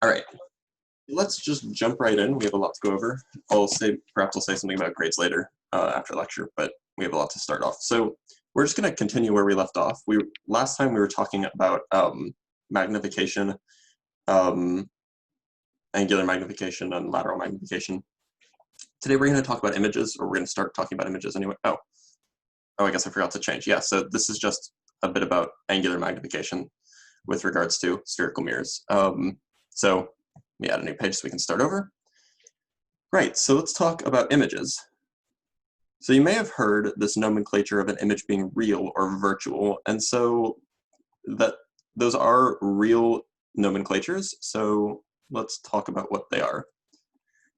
All right, let's just jump right in. We have a lot to go over. Perhaps I'll say something about grades later after lecture, but we have a lot to start off. So we're just going to continue where we left off. Last time we were talking about magnification, angular magnification, and lateral magnification. Today we're going to talk about images, or we're going to start talking about images anyway. Oh, I guess I forgot to change. Yeah, so this is just a bit about angular magnification with regards to spherical mirrors. So let me add a new page so we can start over. Right, so let's talk about images. So you may have heard this nomenclature of an image being real or virtual, and so those are real nomenclatures, so let's talk about what they are.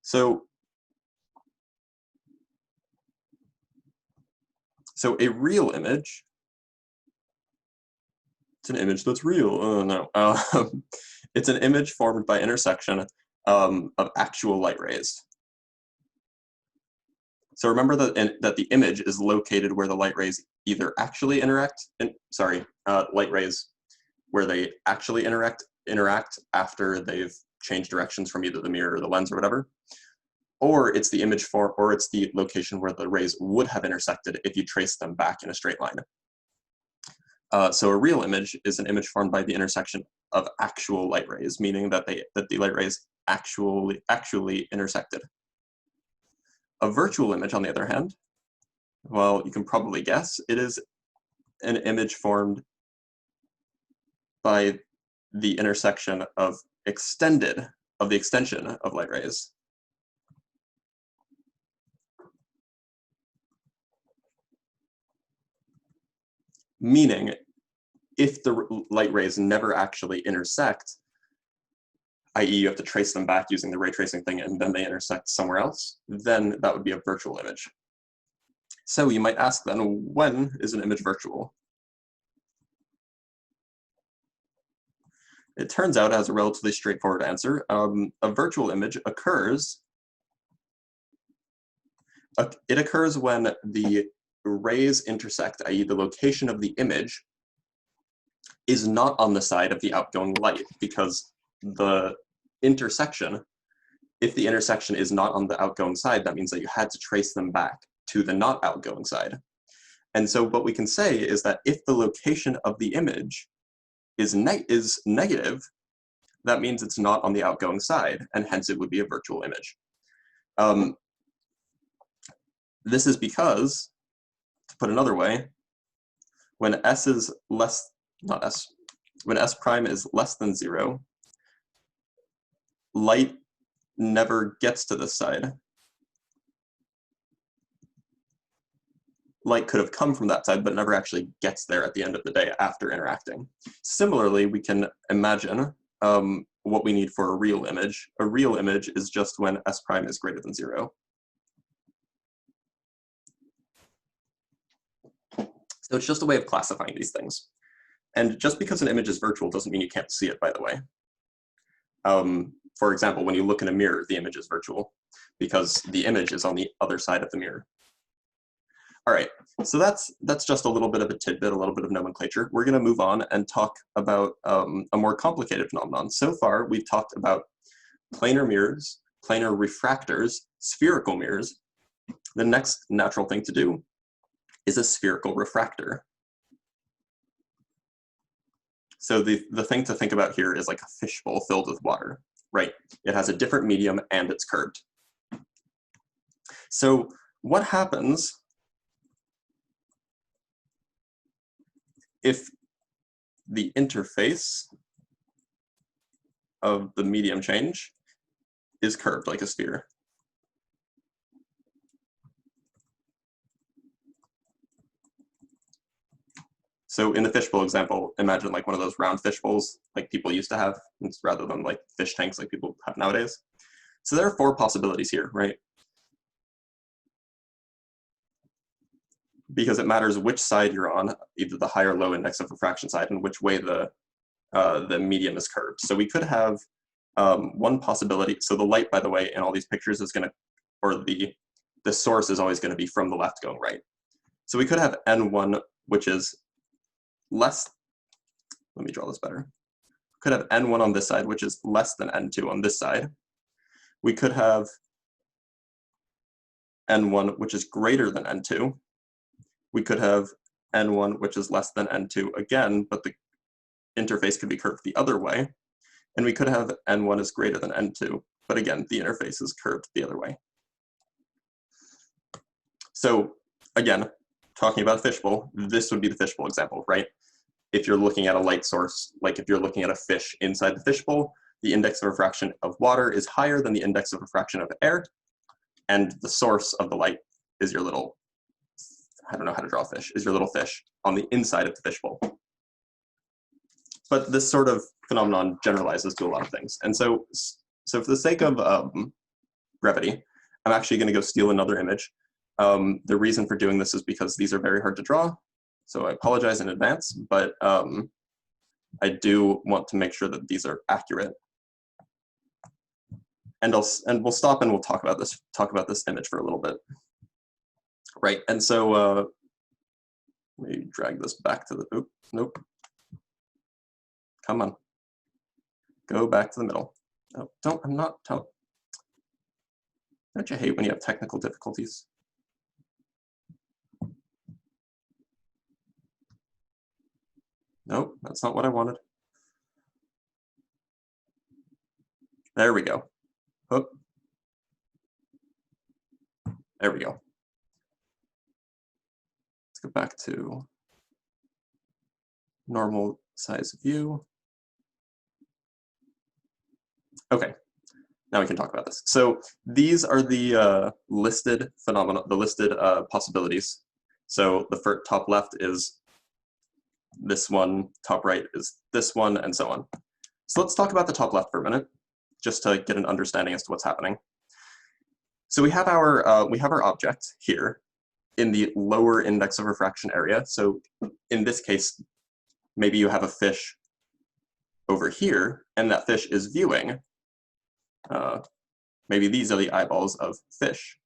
So a real image, it's an image that's real. Oh no. It's an image formed by intersection of actual light rays. So remember that the image is located where the light rays either actually light rays where they actually interact after they've changed directions from either the mirror or the lens or whatever, or it's the image or it's the location where the rays would have intersected if you trace them back in a straight line. So a real image is an image formed by the intersection of actual light rays, meaning that the light rays actually intersected. A virtual image, on the other hand, well, you can probably guess, it is an image formed by the intersection of the extension of light rays. Meaning, if the light rays never actually intersect, i.e. you have to trace them back using the ray tracing thing and then they intersect somewhere else, then that would be a virtual image. So you might ask then, when is an image virtual? It turns out, as a relatively straightforward answer, a virtual image occurs when the rays intersect, i.e. the location of the image is not on the side of the outgoing light, because if the intersection is not on the outgoing side, that means that you had to trace them back to the not outgoing side. And so what we can say is that if the location of the image is negative, that means it's not on the outgoing side, and hence it would be a virtual image. This is because, to put another way, when S prime is less than 0, light never gets to this side. Light could have come from that side, but never actually gets there at the end of the day after interacting. Similarly, we can imagine what we need for a real image. A real image is just when S prime is greater than 0. So it's just a way of classifying these things. And just because an image is virtual doesn't mean you can't see it, by the way. For example, when you look in a mirror, the image is virtual because the image is on the other side of the mirror. All right, so that's just a little bit of a tidbit, a little bit of nomenclature. We're going to move on and talk about a more complicated phenomenon. So far, we've talked about planar mirrors, planar refractors, spherical mirrors. The next natural thing to do is a spherical refractor. So the thing to think about here is like a fishbowl filled with water, right? It has a different medium and it's curved. So what happens if the interface of the medium change is curved like a sphere? So in the fishbowl example, imagine like one of those round fish bowls like people used to have, rather than like fish tanks like people have nowadays. So there are 4 possibilities here, right? Because it matters which side you're on, either the high or low index of refraction side, and which way the medium is curved. So we could have one possibility. So the light, by the way, in all these pictures is the source is always going to be from the left going right. So we could have N1, which is less, let me draw this better. could have n1 on this side, which is less than n2 on this side. We could have n1, which is greater than n2. We could have n1, which is less than n2 again, but the interface could be curved the other way. And we could have n1 is greater than n2, but again, the interface is curved the other way. So again, talking about a fishbowl, this would be the fishbowl example, right? If you're looking at a light source, like if you're looking at a fish inside the fishbowl, the index of refraction of water is higher than the index of refraction of air, and the source of the light is your little, I don't know how to draw a fish, is your little fish on the inside of the fishbowl. But this sort of phenomenon generalizes to a lot of things. And so for the sake of brevity, I'm actually going to go steal another image. The reason for doing this is because these are very hard to draw, so I apologize in advance, but I do want to make sure that these are accurate. And we'll stop and we'll talk about this image for a little bit. Right, and so let me drag this back to the, nope. Come on, go back to the middle. Oh, don't you hate when you have technical difficulties? Nope, that's not what I wanted. There we go. Oh. There we go. Let's go back to normal size view. Okay, now we can talk about this. So these are the listed phenomena, the listed possibilities. So the top left is this one, top right is this one, and so on. So let's talk about the top left for a minute, just to get an understanding as to what's happening. So we have our object here in the lower index of refraction area. So in this case, maybe you have a fish over here, and that fish is viewing. Maybe these are the eyeballs of fish,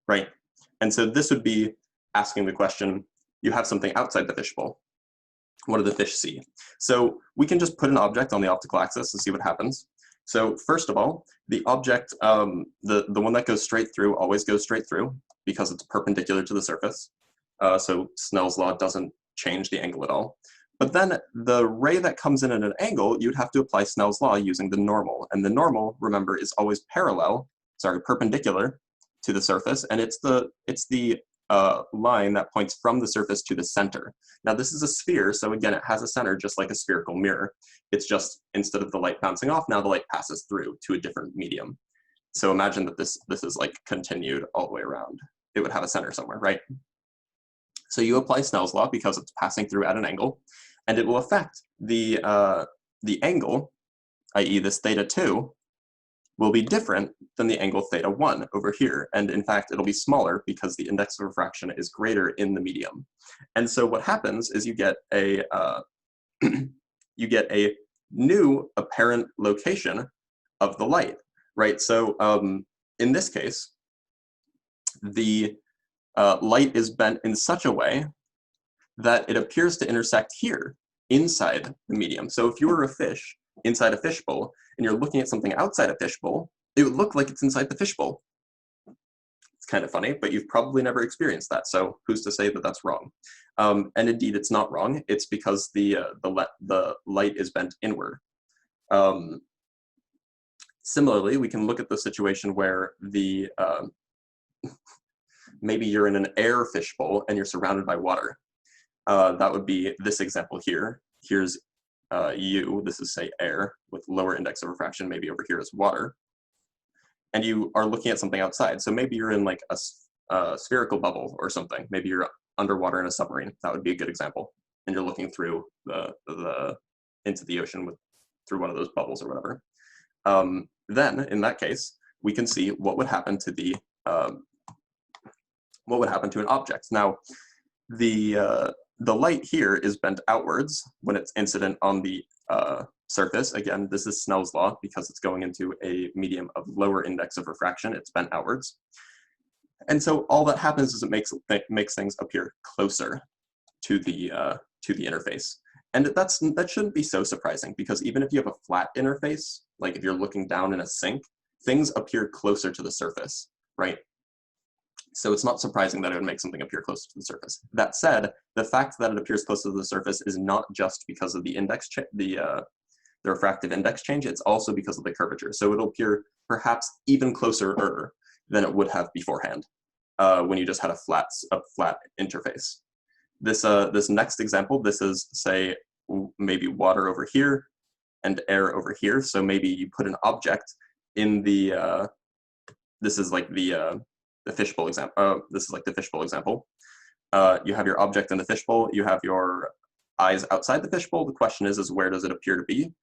right? And so this would be asking the question, you have something outside the fishbowl. What do the fish see? So we can just put an object on the optical axis and see what happens. So first of all, the object, the one that goes straight through always goes straight through because it's perpendicular to the surface. So Snell's law doesn't change the angle at all. But then the ray that comes in at an angle, you'd have to apply Snell's law using the normal. And the normal, remember, is always perpendicular to the surface, and it's the line that points from the surface to the center. Now this is a sphere, so again, it has a center just like a spherical mirror. It's just, instead of the light bouncing off, now the light passes through to a different medium. So imagine that this is like continued all the way around. It would have a center somewhere, right? So you apply Snell's law because it's passing through at an angle, and it will affect the angle, i.e. this θ2, will be different than the angle θ1 over here. And in fact, it'll be smaller because the index of refraction is greater in the medium. And so what happens is you get a new apparent location of the light, right? So in this case, the light is bent in such a way that it appears to intersect here inside the medium. So if you were a fish inside a fishbowl and you're looking at something outside a fishbowl, it would look like it's inside the fishbowl. It's kind of funny, but you've probably never experienced that, so who's to say that that's wrong? And indeed, it's not wrong. It's because the light is bent inward. Similarly, we can look at the situation where the maybe you're in an air fishbowl and you're surrounded by water. That would be this example here. Here's this is, say, air with lower index of refraction. Maybe over here is water. And you are looking at something outside. So maybe you're in like a spherical bubble or something. Maybe you're underwater in a submarine. That would be a good example. And you're looking through into the ocean through one of those bubbles or whatever. Then, in that case, we can see what would happen to an object. Now, the light here is bent outwards when it's incident on the surface. Again, this is Snell's law because it's going into a medium of lower index of refraction. It's bent outwards. And so all that happens is it makes things appear closer to the interface. And that shouldn't be so surprising, because even if you have a flat interface, like if you're looking down in a sink, things appear closer to the surface, right? So it's not surprising that it would make something appear closer to the surface. That said, the fact that it appears closer to the surface is not just because of the refractive index change, it's also because of the curvature. So it'll appear perhaps even closer than it would have beforehand when you just had a flat interface. This next example, this is, say, maybe water over here and air over here. So maybe you put an object in the, this is like the fishbowl example. This is like the fishbowl example. You have your object in the fishbowl. You have your eyes outside the fishbowl. The question is where does it appear to be?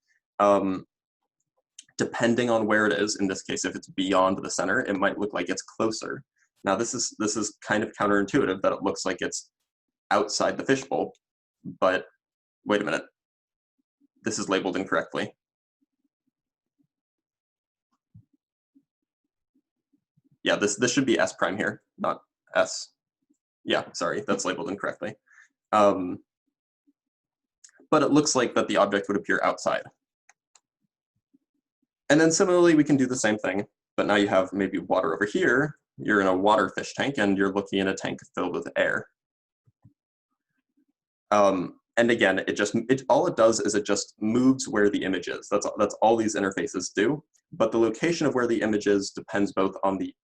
Depending on where it is, in this case, if it's beyond the center, it might look like it's closer. Now this is kind of counterintuitive that it looks like it's outside the fishbowl, but wait a minute. This is labeled incorrectly. Yeah, this should be S prime here, not S. Yeah, sorry, that's labeled incorrectly. But it looks like that the object would appear outside. And then similarly, we can do the same thing, but now you have maybe water over here. You're in a water fish tank and you're looking in a tank filled with air. And again, all it does is it just moves where the image is. That's all these interfaces do. But the location of where the image is depends both on the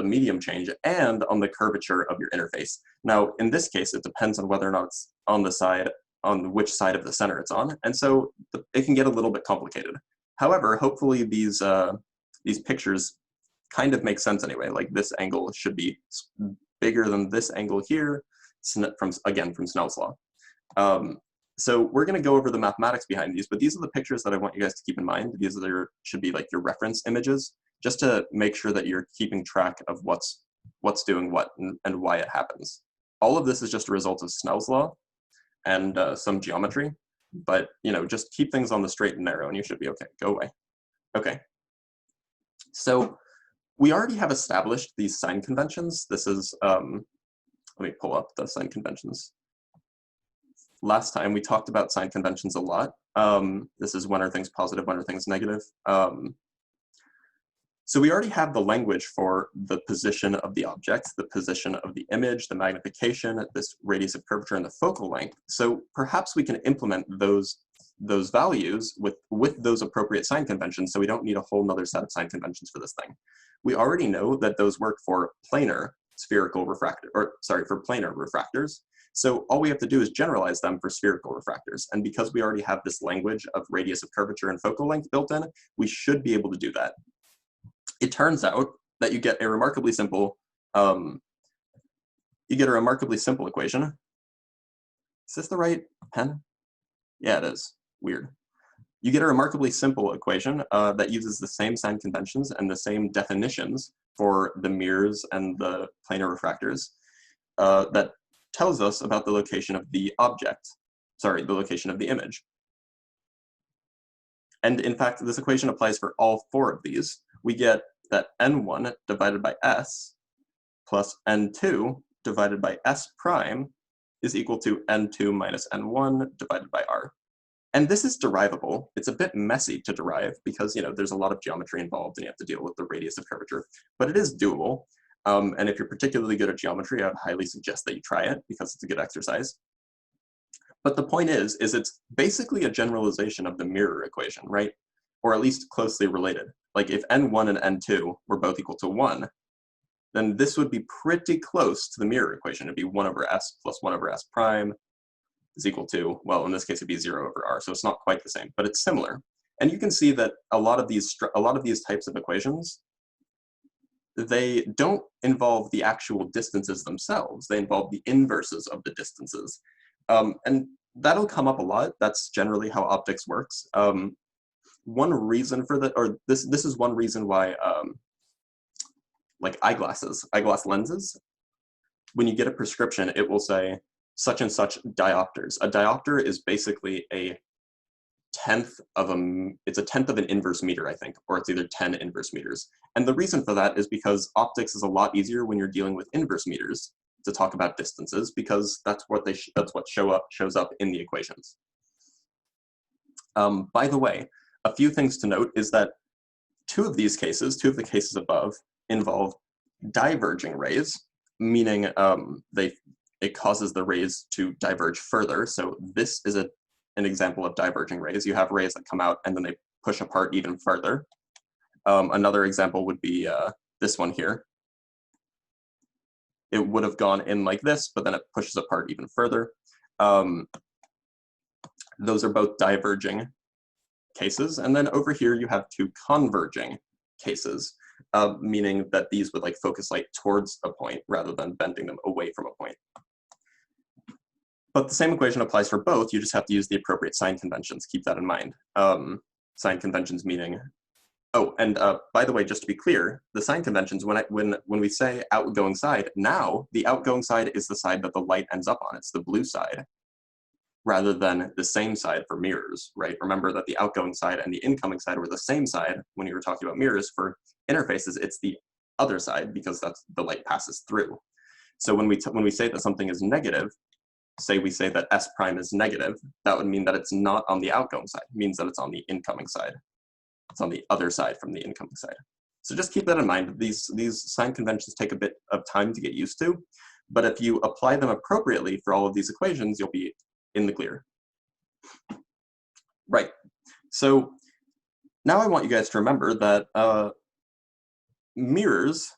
medium change and on the curvature of your interface. Now, in this case, it depends on whether or not it's on which side of the center it's on. And so it can get a little bit complicated. However, hopefully these pictures kind of make sense anyway. Like this angle should be bigger than this angle here, from Snell's law. So we're going to go over the mathematics behind these, but these are the pictures that I want you guys to keep in mind. These should be like your reference images, just to make sure that you're keeping track of what's doing what and why it happens. All of this is just a result of Snell's law and some geometry, but just keep things on the straight and narrow and you should be okay. Go away. Okay. So we already have established these sign conventions. This is, let me pull up the sign conventions. Last time we talked about sign conventions a lot. This is when are things positive, when are things negative. So we already have the language for the position of the object, the position of the image, the magnification, this radius of curvature, and the focal length. So perhaps we can implement those values with those appropriate sign conventions, so we don't need a whole nother set of sign conventions for this thing. We already know that those work for planar spherical refractor, for planar refractors. So all we have to do is generalize them for spherical refractors. And because we already have this language of radius of curvature and focal length built in, we should be able to do that. It turns out that you get a remarkably simple equation. Is this the right pen? Yeah, it is. Weird. You get a remarkably simple equation that uses the same sign conventions and the same definitions for the mirrors and the planar refractors that tells us about the location of the the location of the image. And in fact, this equation applies for all four of these. We get that n1 divided by s plus n2 divided by s prime is equal to n2 minus n1 divided by r. And this is derivable. It's a bit messy to derive because there's a lot of geometry involved and you have to deal with the radius of curvature, but it is doable. And if you're particularly good at geometry, I would highly suggest that you try it because it's a good exercise. But the point is it's basically a generalization of the mirror equation, right? Or at least closely related. Like if n1 and n2 were both equal to 1, then this would be pretty close to the mirror equation. It'd be 1 over s plus 1 over s prime is equal to, well, in this case, it'd be 0 over r. So it's not quite the same, but it's similar. And you can see that a lot of these types of equations, they don't involve the actual distances themselves. They involve the inverses of the distances. And that'll come up a lot. That's generally how optics works. One reason for that, or this is one reason why, like eyeglass lenses, when you get a prescription, it will say such and such diopters. A diopter is basically it's a tenth of an inverse meter, I think, or it's either 10 inverse meters. And the reason for that is because optics is a lot easier when you're dealing with inverse meters to talk about distances, because that's what shows up in the equations. By the way, a few things to note is that two of the cases above, involve diverging rays, meaning it causes the rays to diverge further. So this is an example of diverging rays. You have rays that come out and then they push apart even further. Another example would be this one here. It would have gone in like this, but then it pushes apart even further. Those are both diverging cases. And then over here you have two converging cases, meaning that these would like focus light towards a point rather than bending them away from a point. But the same equation applies for both. You just have to use the appropriate sign conventions. Keep that in mind. Sign conventions meaning, oh, and by the way, just to be clear, the sign conventions, when we say outgoing side, now the outgoing side is the side that the light ends up on. It's the blue side, rather than the same side for mirrors, right? Remember that the outgoing side and the incoming side were the same side when you were talking about mirrors. For interfaces, it's the other side because that's the light passes through. So when we say that something is negative, say we say that S prime is negative, that would mean that it's not on the outgoing side. It means that it's on the incoming side. It's on the other side from the incoming side. So just keep that in mind. These sign conventions take a bit of time to get used to, but if you apply them appropriately for all of these equations, you'll be in the clear. Right, so now I want you guys to remember that mirrors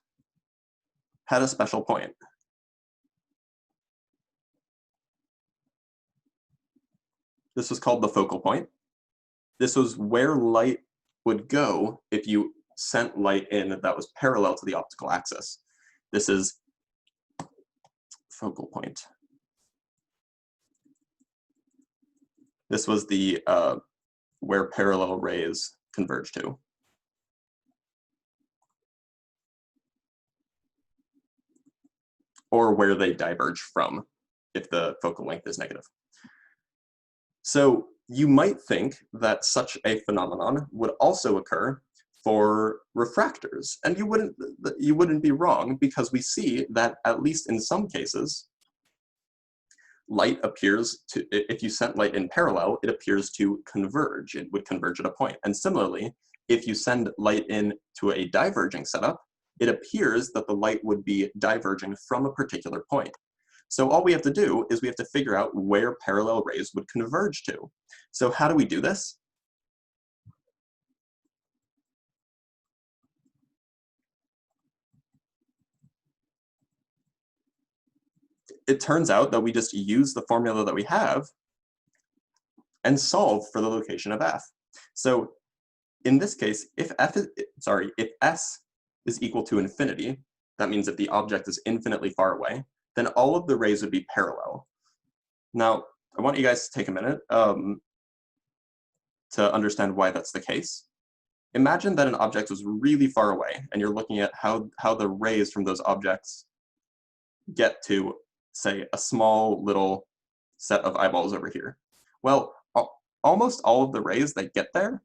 had a special point. This was called the focal point. This was where light would go if you sent light in that was parallel to the optical axis. This is focal point. This was the where parallel rays converge to. Or where they diverge from, if the focal length is negative. So you might think that such a phenomenon would also occur for refractors, and you wouldn't be wrong, because we see that at least in some cases, light appears to, if you sent light in parallel, it appears to converge. It would converge at a point. And similarly, if you send light in to a diverging setup, it appears that the light would be diverging from a particular point. So all we have to do is we have to figure out where parallel rays would converge to. So how do we do this? It turns out that we just use the formula that we have and solve for the location of f. So in this case, if s is equal to infinity, that means that the object is infinitely far away, then all of the rays would be parallel. Now, I want you guys to take a minute to understand why that's the case. Imagine that an object was really far away, and you're looking at how the rays from those objects get to, say, a small little set of eyeballs over here. Well, almost all of the rays that get there,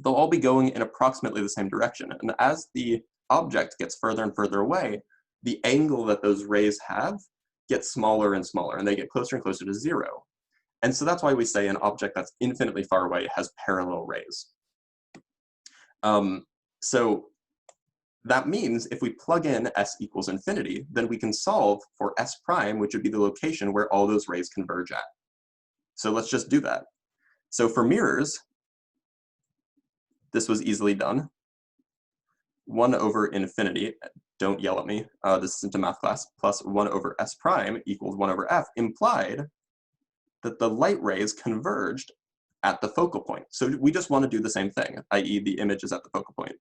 they'll all be going in approximately the same direction. And as the object gets further and further away, the angle that those rays have gets smaller and smaller, and they get closer and closer to zero. And so that's why we say an object that's infinitely far away has parallel rays. So that means if we plug in s equals infinity, then we can solve for s prime, which would be the location where all those rays converge at. So let's just do that. So for mirrors, this was easily done. 1 over infinity, don't yell at me, this isn't a math class, plus 1 over s prime equals 1 over f, implied that the light rays converged at the focal point. So we just want to do the same thing, i.e. the image is at the focal point.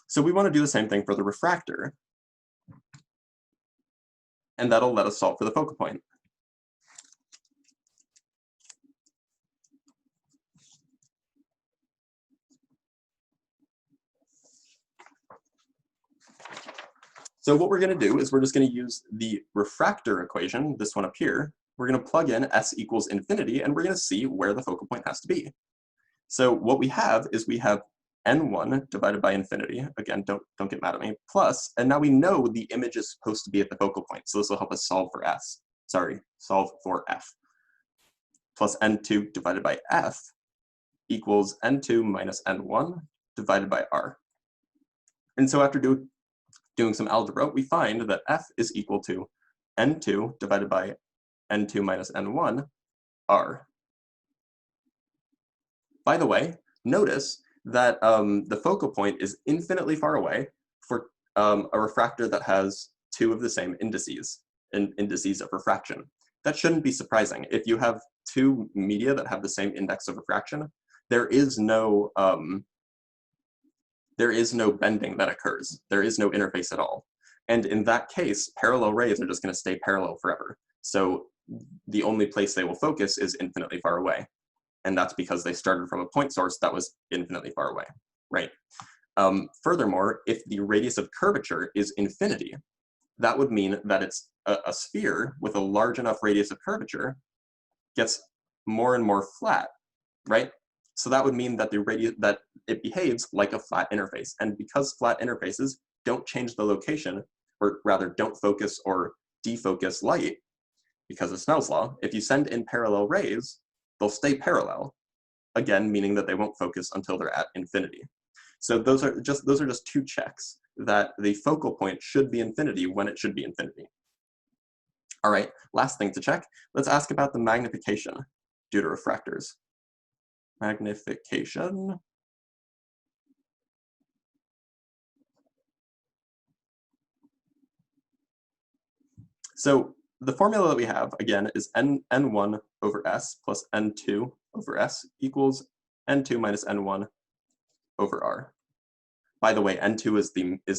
So we want to do the same thing for the refractor, and that'll let us solve for the focal point. So what we're going to do is we're just going to use the refractor equation, this one up here. We're going to plug in s equals infinity, and we're going to see where the focal point has to be. So what we have is we have n1 divided by infinity. Again, don't get mad at me. Plus, and now we know the image is supposed to be at the focal point, so this will help us solve for s. solve for f, plus n2 divided by f equals n2 minus n1 divided by r. And so after doing some algebra, we find that f is equal to n2 divided by n2 minus n1 r. By the way, notice that the focal point is infinitely far away for a refractor that has two of the same indices of refraction. That shouldn't be surprising. If you have two media that have the same index of refraction, there is no bending that occurs. There is no interface at all. And in that case, parallel rays are just going to stay parallel forever. So the only place they will focus is infinitely far away. And that's because they started from a point source that was infinitely far away, right? Furthermore, if the radius of curvature is infinity, that would mean that it's a sphere with a large enough radius of curvature gets more and more flat, right? So that would mean that that it behaves like a flat interface. And because flat interfaces don't change the location, or rather don't focus or defocus light, because of Snell's law, if you send in parallel rays, they'll stay parallel, again, meaning that they won't focus until they're at infinity. So those are just two checks that the focal point should be infinity when it should be infinity. All right, last thing to check, let's ask about the magnification due to refractors. Magnification. So the formula that we have, again, is n1 over s plus n2 over s equals n2 minus n1 over r. By the way, n2 is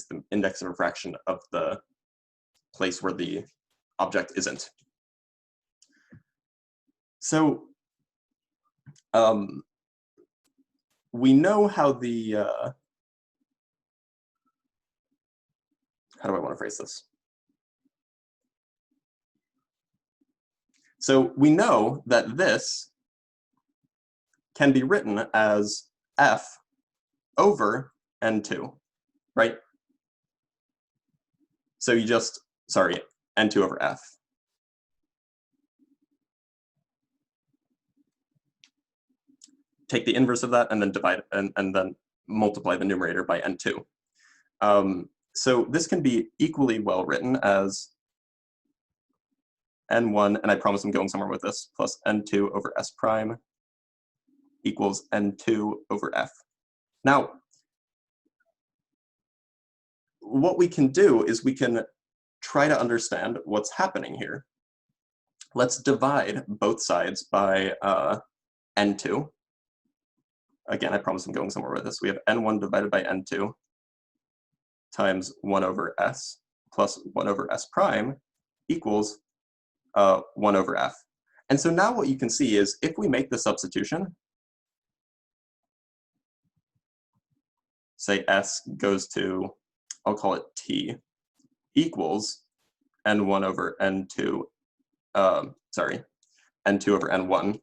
the index of refraction of the place where the object isn't. So we know how the, how do I want to phrase this? So we know that this can be written as f over n2, right? So you just, n2 over f. Take the inverse of that and then divide and then multiply the numerator by n2. So this can be equally well written as n1, and I promise I'm going somewhere with this, plus n2 over s prime equals n2 over f. Now, what we can do is we can try to understand what's happening here. Let's divide both sides by n2. Again, I promise I'm going somewhere with this. We have n1 divided by n2 times 1 over s plus 1 over s prime equals 1 over f. And so now what you can see is if we make the substitution, say s goes to, I'll call it t, equals n1 over n2, n2 over n1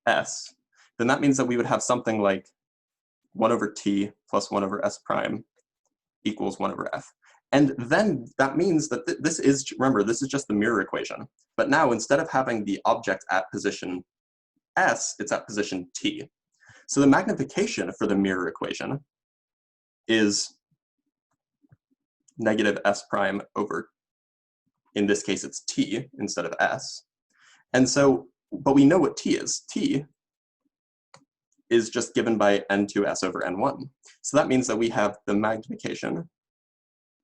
s, then that means that we would have something like 1 over t plus 1 over s prime equals 1 over f. And then that means that this is, remember, this is just the mirror equation. But now instead of having the object at position s, it's at position t. So the magnification for the mirror equation is negative s prime over, in this case it's t instead of s. And so, but we know what t is. T is just given by n2s over n1. So that means that we have the magnification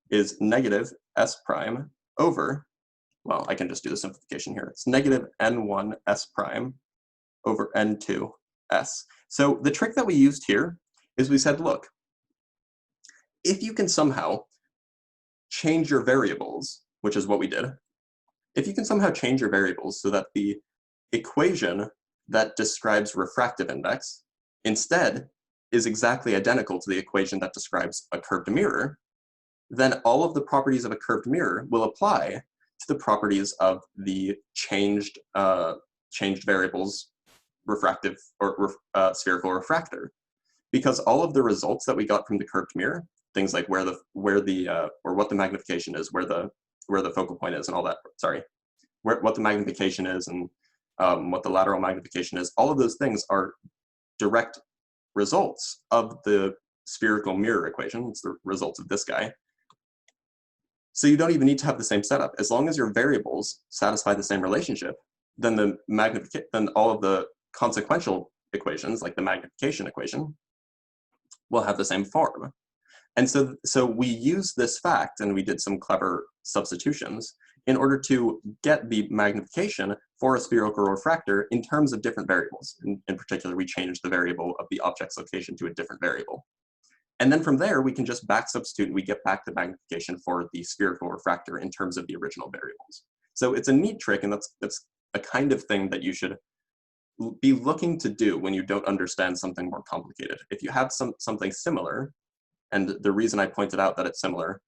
is negative s prime over, well, I can just do the simplification here. It's negative n1 s prime over n2 s. So the trick that we used here is we said, look, if you can somehow change your variables, which is what we did, if you can somehow change your variables so that the equation that describes refractive index instead is exactly identical to the equation that describes a curved mirror, then all of the properties of a curved mirror will apply to the properties of the changed variables refractive or spherical refractor. Because all of the results that we got from the curved mirror things like where the or what the magnification is, where the focal point is, and all that. Sorry, what the magnification is, and what the lateral magnification is. All of those things are direct results of the spherical mirror equation. It's the results of this guy. So you don't even need to have the same setup. As long as your variables satisfy the same relationship, then then all of the consequential equations, like the magnification equation, will have the same form. And so we used this fact, and we did some clever substitutions in order to get the magnification for a spherical refractor in terms of different variables. In particular, we changed the variable of the object's location to a different variable. And then from there, we can just back substitute, and we get back the magnification for the spherical refractor in terms of the original variables. So it's a neat trick, and that's a kind of thing that you should be looking to do when you don't understand something more complicated. If you have something similar, and the reason I pointed out that it's similar,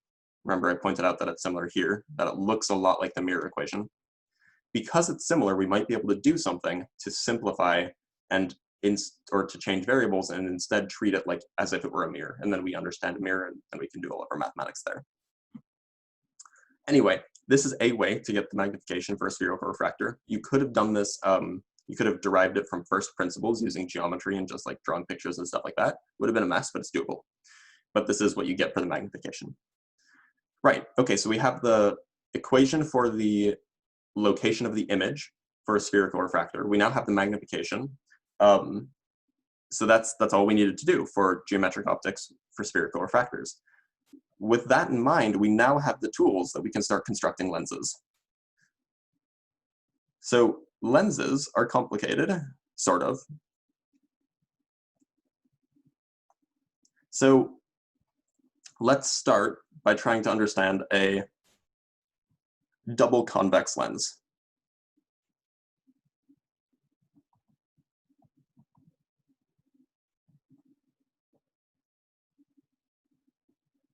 remember I pointed out that it's similar here, that it looks a lot like the mirror equation. Because it's similar, we might be able to do something to simplify or to change variables and instead treat it like as if it were a mirror. And then we understand a mirror, and we can do all of our mathematics there. Anyway, this is a way to get the magnification for a spherical refractor. You could have done this, you could have derived it from first principles using geometry and just like drawing pictures and stuff like that. Would have been a mess, but it's doable. But this is what you get for the magnification. Right, okay, so we have the equation for the location of the image for a spherical refractor. We now have the magnification. So that's all we needed to do for geometric optics for spherical refractors. With that in mind, we now have the tools that we can start constructing lenses. So lenses are complicated, sort of. So let's start by trying to understand a double convex lens.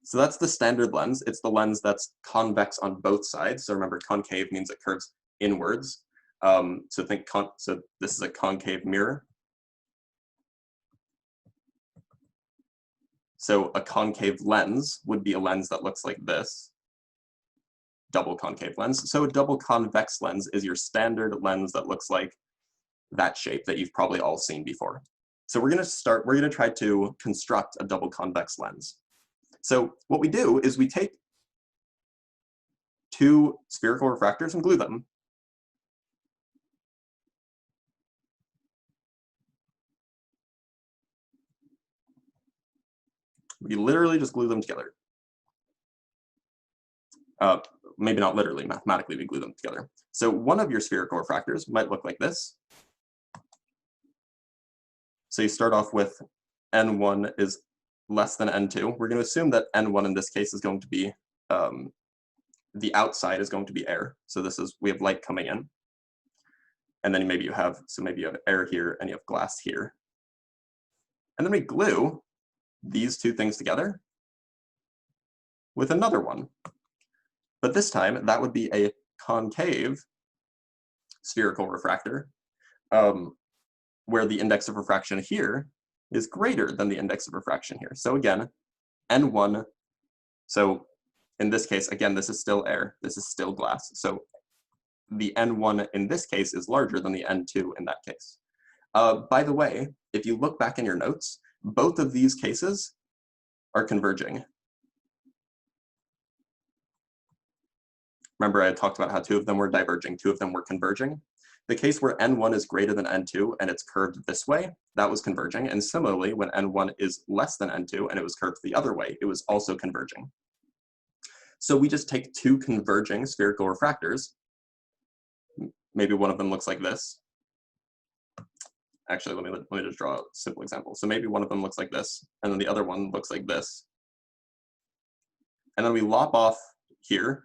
So that's the standard lens. It's the lens that's convex on both sides. So remember, concave means it curves inwards. So this is a concave mirror. So a concave lens would be a lens that looks like this. Double concave lens. So a double convex lens is your standard lens that looks like that shape that you've probably all seen before. So we're gonna try to construct a double convex lens. So what we do is we take two spherical refractors and glue them. We literally just glue them together. Maybe not literally, mathematically we glue them together. So one of your spherical refractors might look like this. So you start off with N1 is less than N2. We're going to assume that N1 in this case is going to be, the outside is going to be air. So we have light coming in. And then maybe you have air here and you have glass here. And then we glue these two things together with another one. But this time that would be a concave spherical refractor, where the index of refraction here is greater than the index of refraction here. So again, N1, so in this case, again, this is still air, this is still glass. So the N1 in this case is larger than the N2 in that case. By the way, if you look back in your notes, both of these cases are converging. Remember I talked about how two of them were diverging, two of them were converging. The case where N1 is greater than N2 and it's curved this way, that was converging. And similarly, when N1 is less than N2 and it was curved the other way, it was also converging. So we just take two converging spherical refractors. Maybe one of them looks like this. Actually, let me just draw a simple example. So maybe one of them looks like this, and then the other one looks like this. And then we lop off here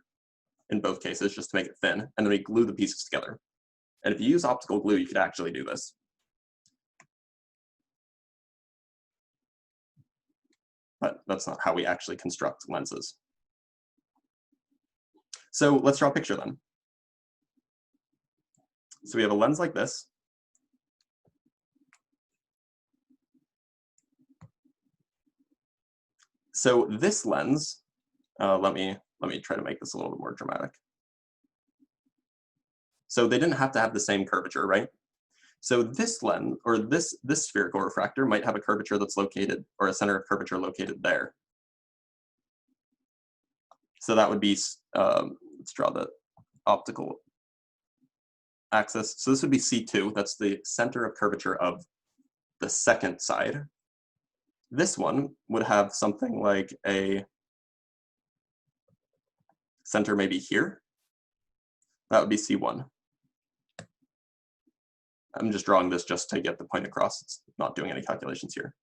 in both cases just to make it thin, and then we glue the pieces together. And if you use optical glue, you could actually do this. But that's not how we actually construct lenses. So let's draw a picture then. So we have a lens like this. So this lens, let me try to make this a little bit more dramatic. So they didn't have to have the same curvature, right? So this lens, or this spherical refractor might have a curvature that's located, or a center of curvature located there. So that would be, let's draw the optical axis. So this would be C2, that's the center of curvature of the second side. This one would have something like a center maybe here. That would be C1. I'm just drawing this just to get the point across. It's not doing any calculations here.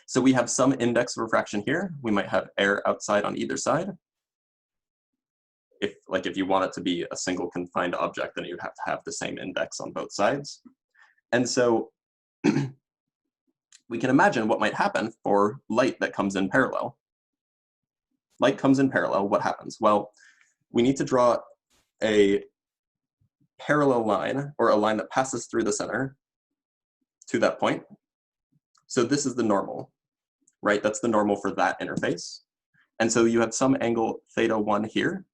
So we have some index of refraction here. We might have air outside on either side. If you want it to be a single confined object, then you'd have to have the same index on both sides. And so we can imagine what might happen for light that comes in parallel. Light comes in parallel, what happens? Well, we need to draw a parallel line, or a line that passes through the center to that point. So this is the normal, right? That's the normal for that interface. And so you have some angle θ1 here.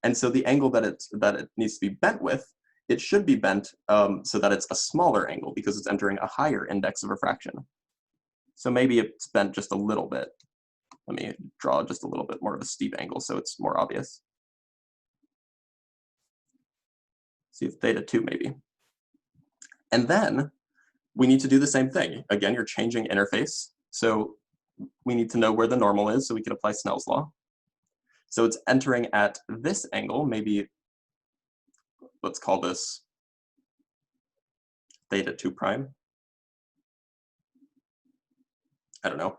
And so the angle that it needs to be bent with, it should be bent so that it's a smaller angle because it's entering a higher index of refraction. So maybe it's bent just a little bit. Let me draw just a little bit more of a steep angle so it's more obvious. See if θ2 maybe. And then we need to do the same thing. Again, you're changing interface. So we need to know where the normal is so we can apply Snell's law. So it's entering at this angle, maybe let's call this θ2 prime. I don't know.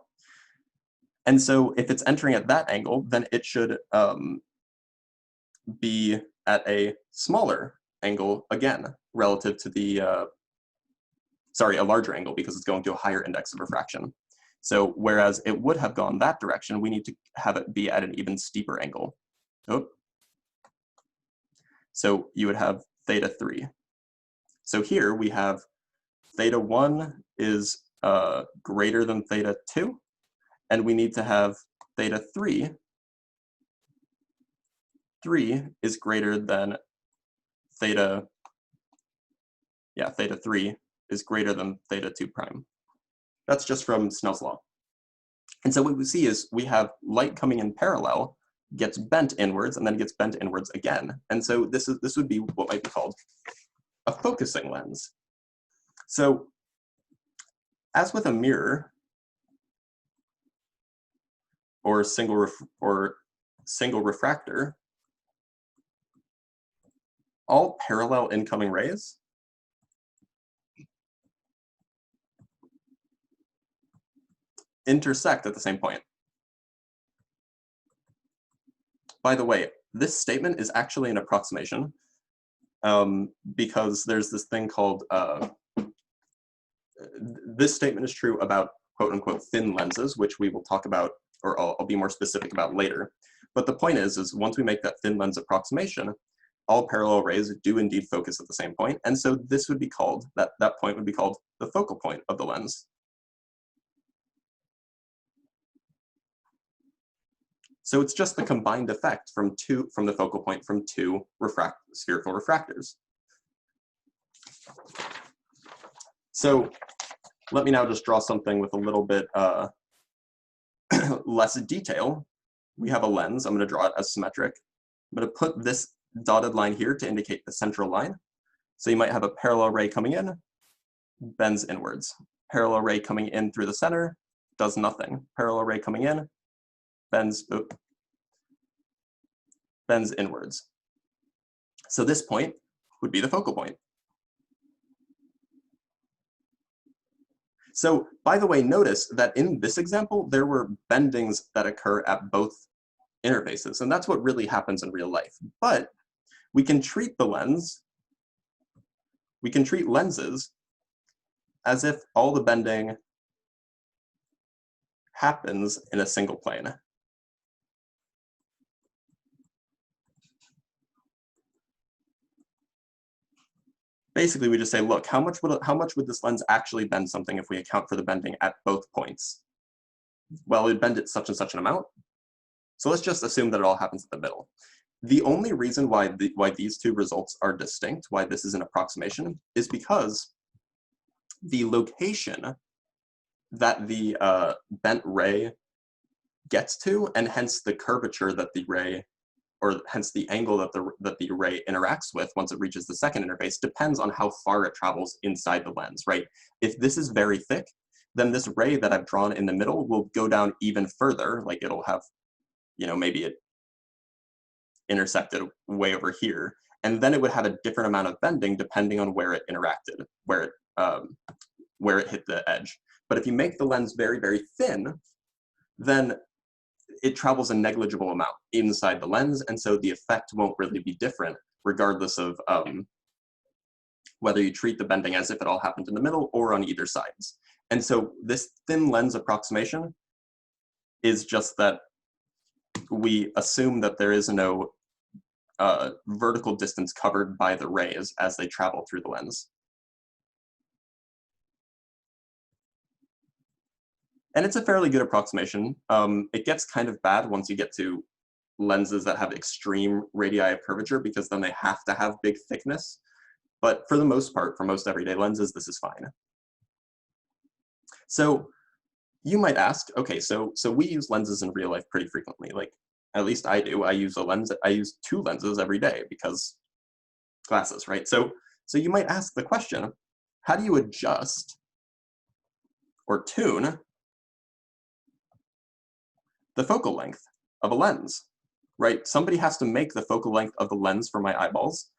And so if it's entering at that angle, then it should be at a smaller angle again, relative to the, a larger angle because it's going to a higher index of refraction. So whereas it would have gone that direction, we need to have it be at an even steeper angle. Oh. So you would have θ3. So here we have θ1 is greater than θ2, and we need to have θ3 is greater than θ3 is greater than θ2 prime. That's just from Snell's law. And so what we see is we have light coming in parallel, gets bent inwards, and then gets bent inwards again. And so this would be what might be called a focusing lens. So as with a mirror or single refractor, all parallel incoming rays intersect at the same point. By the way, this statement is actually an approximation because there's this thing called, this statement is true about quote unquote thin lenses, which we will talk about, or I'll be more specific about later. But the point is once we make that thin lens approximation, all parallel rays do indeed focus at the same point. And so this would be called, that point would be called the focal point of the lens. So it's just the combined effect from the focal point from two spherical refractors. So let me now just draw something with a little bit less detail. We have a lens. I'm going to draw it as symmetric. I'm going to put this dotted line here to indicate the central line. So you might have a parallel ray coming in, bends inwards. Parallel ray coming in through the center, does nothing. Parallel ray coming in, bends inwards. So this point would be the focal point. So by the way, notice that in this example, there were bendings that occur at both interfaces, and that's what really happens in real life. But we can treat lenses as if all the bending happens in a single plane. Basically, we just say, look, how much would this lens actually bend something if we account for the bending at both points? well, it'd bend it such and such an amount. So let's just assume that it all happens at the middle. The only reason why these two results are distinct, why this is an approximation, is because the location that the bent ray gets to, and hence the curvature that the ray, or hence the angle that the ray interacts with once it reaches the second interface, depends on how far it travels inside the lens, right? If this is very thick, then this ray that I've drawn in the middle will go down even further, like it'll have, you know, maybe it intersected way over here, and then it would have a different amount of bending depending on where it interacted, where it hit the edge. But if you make the lens very, very thin, then it travels a negligible amount inside the lens, and so the effect won't really be different regardless of whether you treat the bending as if it all happened in the middle or on either sides. And so this thin lens approximation is just that we assume that there is no vertical distance covered by the rays as they travel through the lens. And it's a fairly good approximation. It gets kind of bad once you get to lenses that have extreme radii of curvature, because then they have to have big thickness. But for the most part, for most everyday lenses, this is fine. So you might ask, okay, so we use lenses in real life pretty frequently. Like, at least I do. I use two lenses every day because glasses, right? So you might ask the question, how do you adjust or tune the focal length of a lens, right? Somebody has to make the focal length of the lens for my eyeballs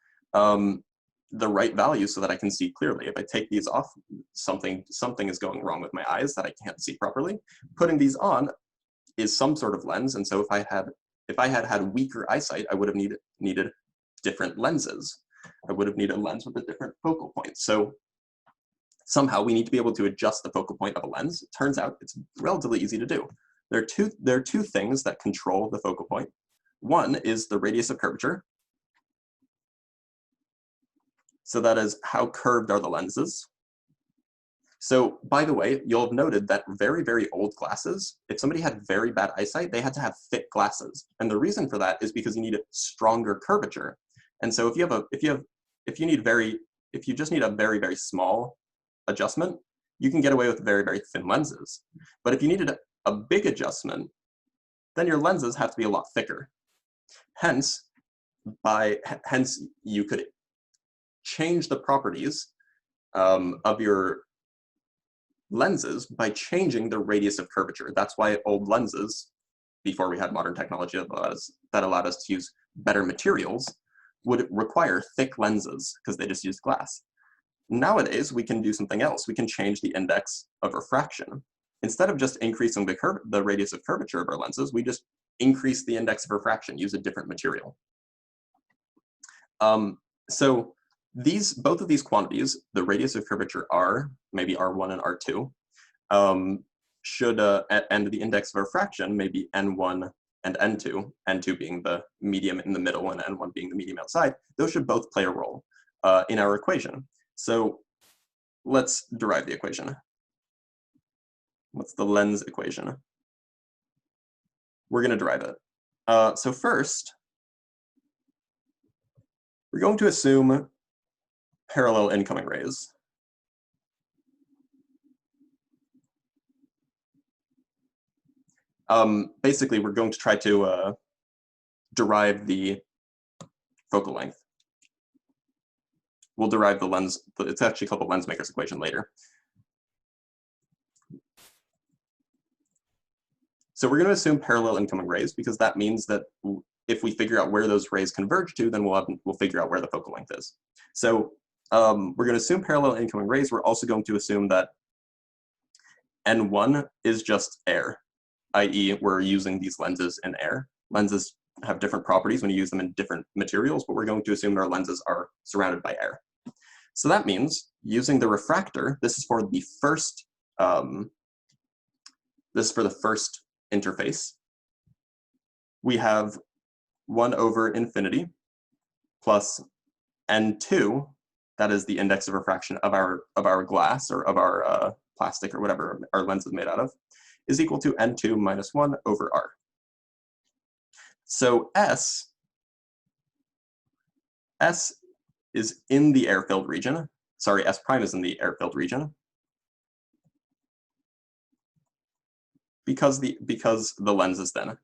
the right value so that I can see clearly. If I take these off, something is going wrong with my eyes that I can't see properly. Putting these on is some sort of lens, and so if I had weaker eyesight, I would have needed different lenses. I would have needed a lens with a different focal point. So somehow we need to be able to adjust the focal point of a lens. It turns out it's relatively easy to do. There are two things that control the focal point. One is the radius of curvature. So that is how curved are the lenses. So by the way, you'll have noted that very, very old glasses, if somebody had very bad eyesight, they had to have thick glasses. And the reason for that is because you need a stronger curvature. And so if you just need a very, very small adjustment, you can get away with very, very thin lenses. But if you needed a big adjustment, then your lenses have to be a lot thicker. Hence you could change the properties of your lenses by changing the radius of curvature. That's why old lenses, before we had modern technology that allowed us to use better materials, would require thick lenses because they just used glass. Nowadays, we can do something else. We can change the index of refraction. Instead of just increasing the radius of curvature of our lenses, we just increase the index of refraction, use a different material. So both of these quantities, the radius of curvature R, maybe R1 and R2, and the index of refraction, maybe N1 and N2 being the medium in the middle and N1 being the medium outside, those should both play a role in our equation. So let's derive the equation. What's the lens equation? We're going to derive it. So first, we're going to assume parallel incoming rays. Basically, we're going to try to derive the focal length. We'll derive the lens, it's actually called the Lensmaker's equation later. So we're going to assume parallel incoming rays because that means that if we figure out where those rays converge to, then we'll figure out where the focal length is. So we're going to assume parallel incoming rays. We're also going to assume that N1 is just air, i.e. we're using these lenses in air. Lenses have different properties when you use them in different materials, but we're going to assume that our lenses are surrounded by air. So that means using the refractor, this is for the first interface. We have 1 over infinity plus N2, that is the index of refraction of our glass or of our plastic or whatever our lens is made out of, is equal to n2 minus 1 over r. So S is in the air-filled region. Sorry, S prime is in the air-filled region because the lens is thin.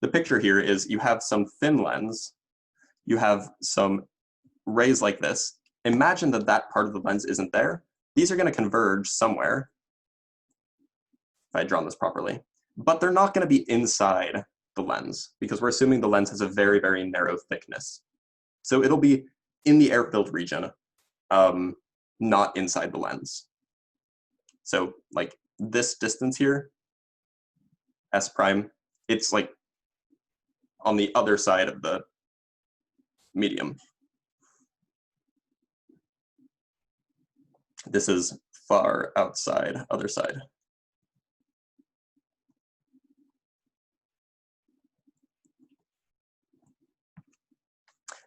The picture here is you have some thin lens, you have some rays like this. Imagine that that part of the lens isn't there. These are going to converge somewhere, if I had drawn this properly, but they're not going to be inside the lens because we're assuming the lens has a very, very narrow thickness. So it'll be in the air-filled region, not inside the lens. So like this distance here, S prime, it's like on the other side of the medium. This is far outside, other side.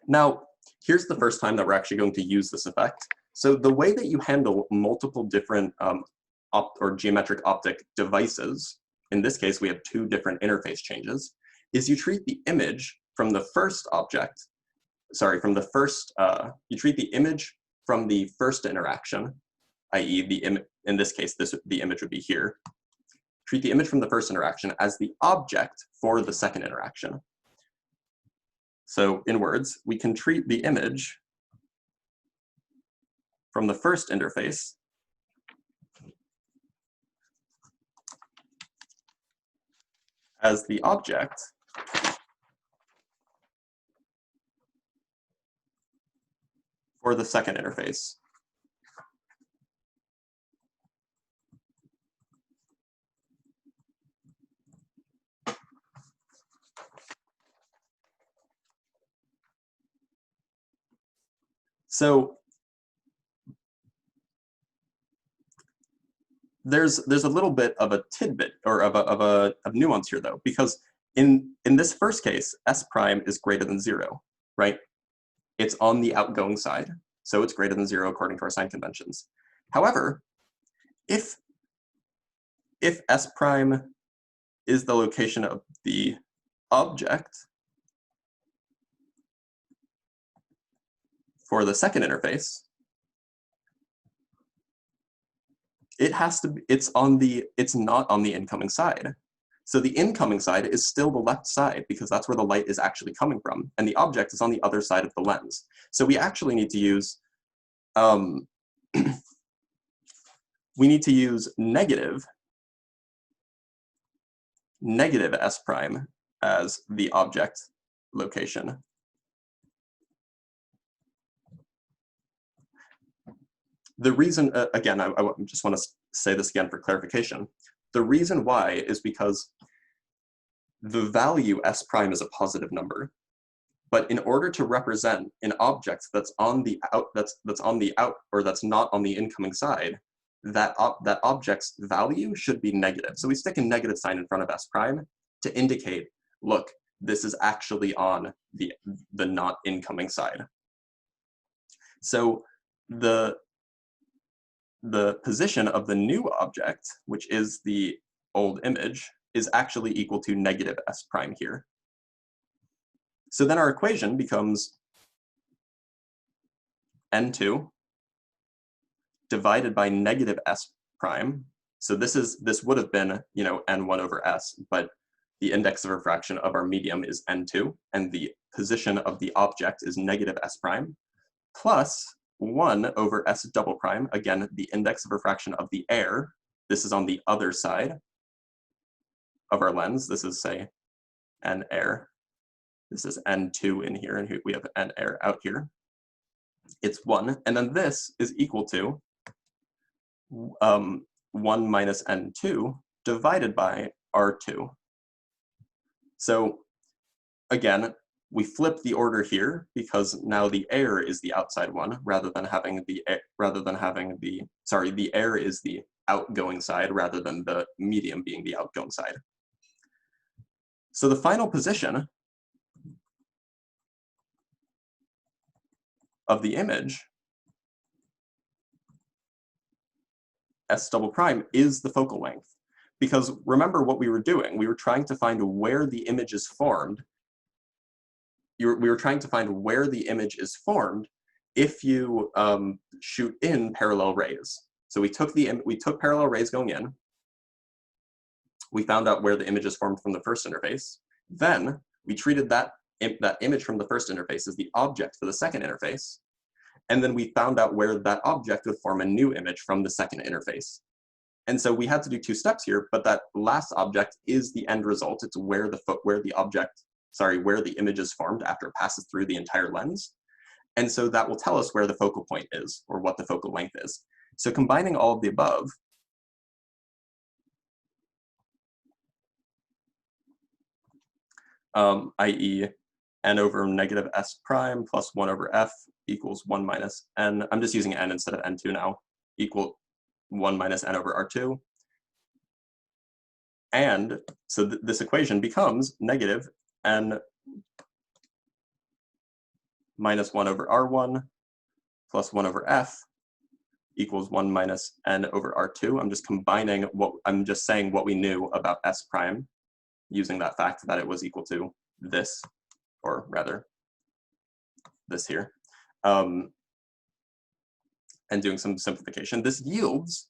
Now, here's the first time that we're actually going to use this effect. So the way that you handle multiple different geometric optic devices, in this case we have two different interface changes, is you treat the image from the first object, you treat the image from the first interaction, i.e. in this case, the image would be here. Treat the image from the first interaction as the object for the second interaction. So in words, we can treat the image from the first interface as the object for the second interface. So there's a little bit of a tidbit or of nuance here though, because in this first case, S prime is greater than 0, right? It's on the outgoing side, so it's greater than 0 according to our sign conventions. However, if S prime is the location of the object for the second interface, it's not on the incoming side. So the incoming side is still the left side because that's where the light is actually coming from, and the object is on the other side of the lens. So we actually need to use negative S prime as the object location. The reason, again, I just want to say this again for clarification. The reason why is because the value S prime is a positive number, but in order to represent an object that's on the out, that's not on the incoming side, that object's value should be negative. So we stick a negative sign in front of S prime to indicate, look, this is actually on the not incoming side. So the position of the new object, which is the old image, is actually equal to negative S prime here. So then our equation becomes n2 divided by negative S prime. So this would have been, n1 over S, but the index of refraction of our medium is n2, and the position of the object is negative S prime, plus 1 over S double prime, again, the index of refraction of the air. This is on the other side of our lens. This is, say, n air. This is n2 in here, and we have n air out here. It's 1, and then this is equal to 1 minus n2 divided by r2. So again, we flip the order here because now the air is the outside one rather than having the air is the outgoing side rather than the medium being the outgoing side. So the final position of the image S double prime is the focal length. Because remember what we were doing, we were trying to find where the image is formed. We were trying to find where the image is formed if you shoot in parallel rays. So we took parallel rays going in. We found out where the image is formed from the first interface. Then we treated that image from the first interface as the object for the second interface. And then we found out where that object would form a new image from the second interface. And so we had to do 2 steps here, but that last object is the end result. It's where the image is formed after it passes through the entire lens. And so that will tell us where the focal point is, or what the focal length is. So combining all of the above, i.e. n over negative s prime plus 1 over f equals 1 minus n. I'm just using n instead of n2 now, equal 1 minus n over r2. And so this equation becomes negative n minus 1 over r1 plus 1 over f equals 1 minus n over r2. I'm just saying what we knew about s prime using that fact that it was equal to this, or rather this here, and doing some simplification. This yields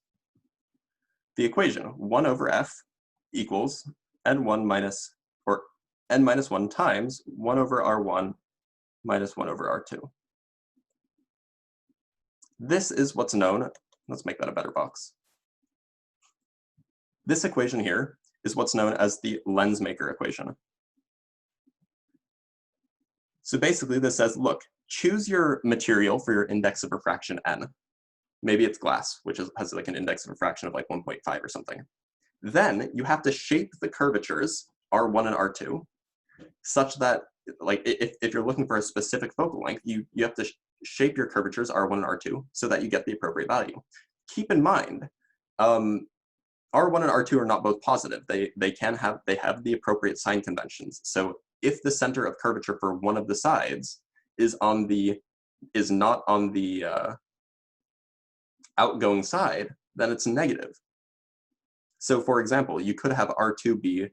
the equation 1 over f equals n1 minus, or n minus 1 times 1 over r1 minus 1 over r2. This is what's known, let's make that a better box. This equation here is what's known as the Lensmaker Equation. So basically this says, look, choose your material for your index of refraction n. Maybe it's glass, which has like an index of refraction of like 1.5 or something. Then you have to shape the curvatures, R1 and R2, such that, like, if you're looking for a specific focal length, you have to shape your curvatures, R1 and R2, so that you get the appropriate value. Keep in mind, R1 and R2 are not both positive. They have the appropriate sign conventions. So if the center of curvature for one of the sides is not on the outgoing side, then it's negative. So for example, you could have R2 be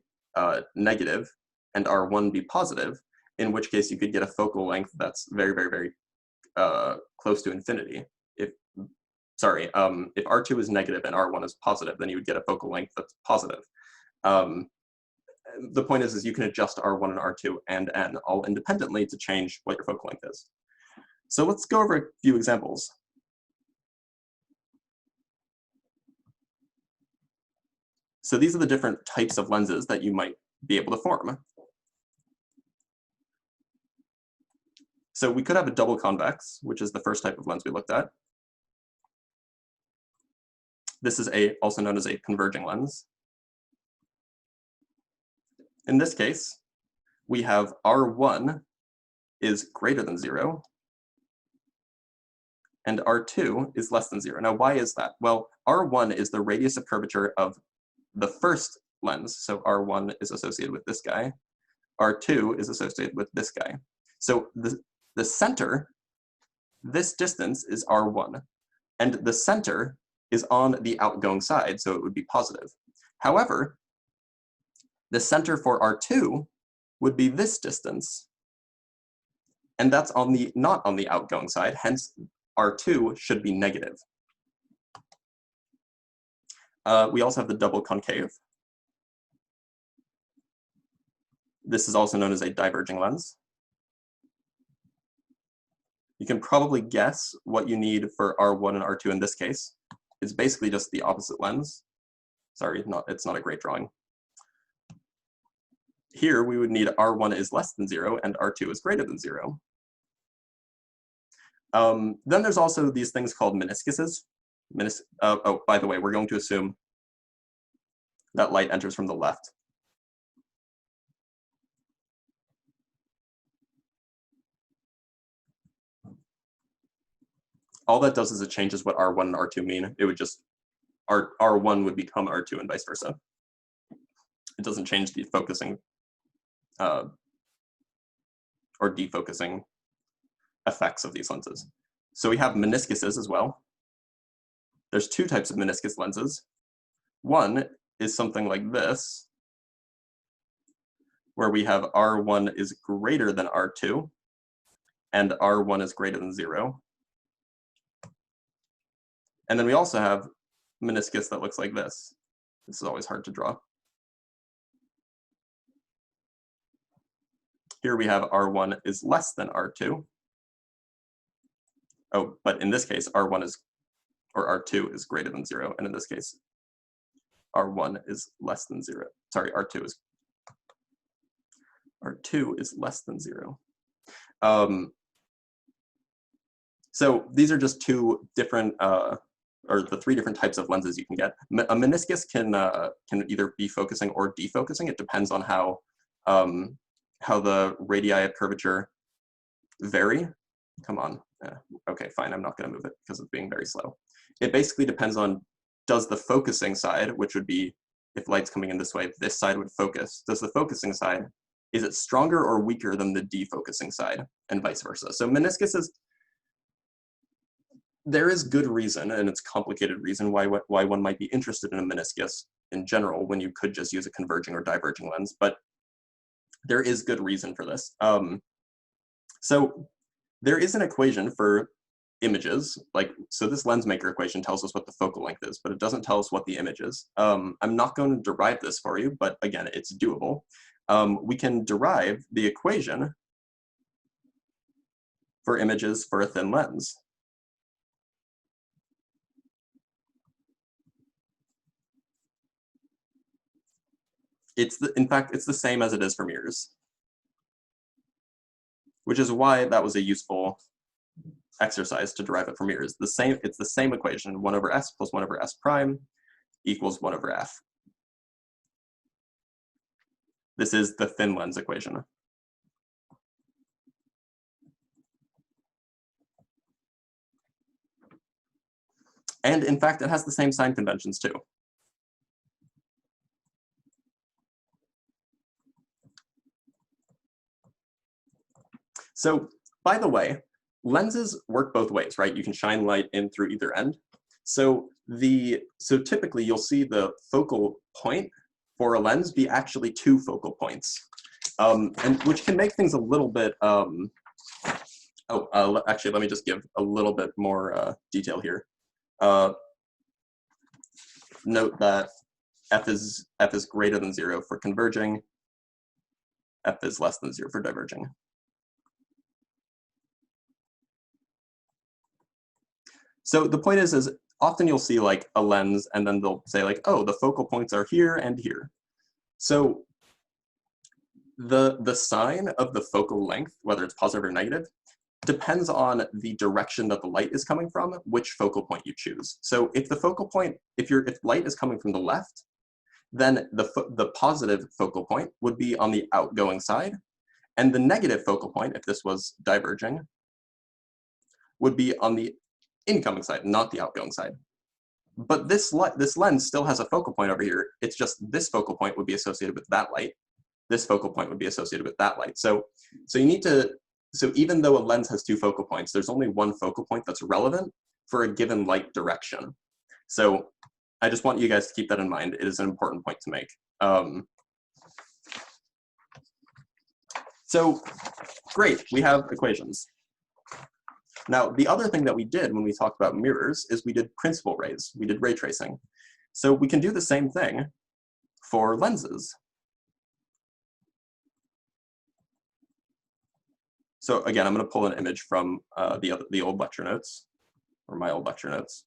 negative and R1 be positive, in which case you could get a focal length that's very, very, very close to infinity. If R2 is negative and R1 is positive, then you would get a focal length that's positive. The point is you can adjust R1 and R2 and n all independently to change what your focal length is. So let's go over a few examples. So these are the different types of lenses that you might be able to form. So we could have a double convex, which is the first type of lens we looked at. This is also known as a converging lens. In this case, we have R1 is greater than 0, and R2 is less than 0. Now, why is that? Well, R1 is the radius of curvature of the first lens, so R1 is associated with this guy. R2 is associated with this guy. So the center, this distance is R1, and the center is on the outgoing side, so it would be positive. However, the center for R2 would be this distance, and that's not on the outgoing side, hence R2 should be negative. We also have the double concave. This is also known as a diverging lens. You can probably guess what you need for R1 and R2 in this case. It's basically just the opposite lens. Sorry, it's not a great drawing. Here we would need R1 is less than 0 and R2 is greater than 0. Then there's also these things called meniscuses. Oh, by the way, we're going to assume that light enters from the left. All that does is it changes what R1 and R2 mean. It would just, R1 would become R2 and vice versa. It doesn't change the focusing or defocusing effects of these lenses. So we have meniscuses as well. there's two types of meniscus lenses. One is something like this, where we have R1 is greater than R2, and R1 is greater than 0. And then we also have meniscus that looks like this. This is always hard to draw. Here we have R1 is less than R2. Oh, but in this case, R1 is, or R2 is greater than 0, and in this case, R1 is less than 0. Sorry, R2 is less than 0. So these are just two different, or the three different types of lenses you can get. A meniscus can either be focusing or defocusing. It depends on how the radii of curvature vary. Come on. Okay, fine. I'm not going to move it because it's being very slow. It basically depends on, does the focusing side, which would be if light's coming in this way, this side would focus. Does the focusing side, is it stronger or weaker than the defocusing side, and vice versa? So meniscus is, there is good reason, and it's complicated reason, why one might be interested in a meniscus in general when you could just use a converging or diverging lens, but there is good reason for this. So there is an equation for images, so this Lensmaker equation tells us what the focal length is, but it doesn't tell us what the image is. I'm not going to derive this for you, but again, it's doable. We can derive the equation for images for a thin lens. In fact, it's the same as it is for mirrors, which is why that was a useful exercise to derive it from mirrors. It's the same equation, 1 over s plus 1 over s prime equals 1 over f. This is the thin lens equation. And in fact, it has the same sign conventions too. So, by the way, lenses work both ways, right? You can shine light in through either end. So typically you'll see the focal point for a lens be actually 2 focal points, and which can make things a little bit. Actually, let me just give a little bit more detail here. Note that f is greater than 0 for converging. F is less than 0 for diverging. So the point is often you'll see like a lens and then they'll say like, oh, the focal points are here and here. So the sign of the focal length, whether it's positive or negative, depends on the direction that the light is coming from, which focal point you choose. So if the focal point, if light is coming from the left, then the positive focal point would be on the outgoing side, and the negative focal point, if this was diverging, would be on the incoming side, not the outgoing side. But this lens still has a focal point over here. It's just this focal point would be associated with that light. This focal point would be associated with that light. So even though a lens has 2 focal points, there's only 1 focal point that's relevant for a given light direction. So I just want you guys to keep that in mind. It is an important point to make. So great, we have equations. Now, the other thing that we did when we talked about mirrors is we did principal rays. We did ray tracing. So we can do the same thing for lenses. So again, I'm going to pull an image from the old lecture notes, or my old lecture notes.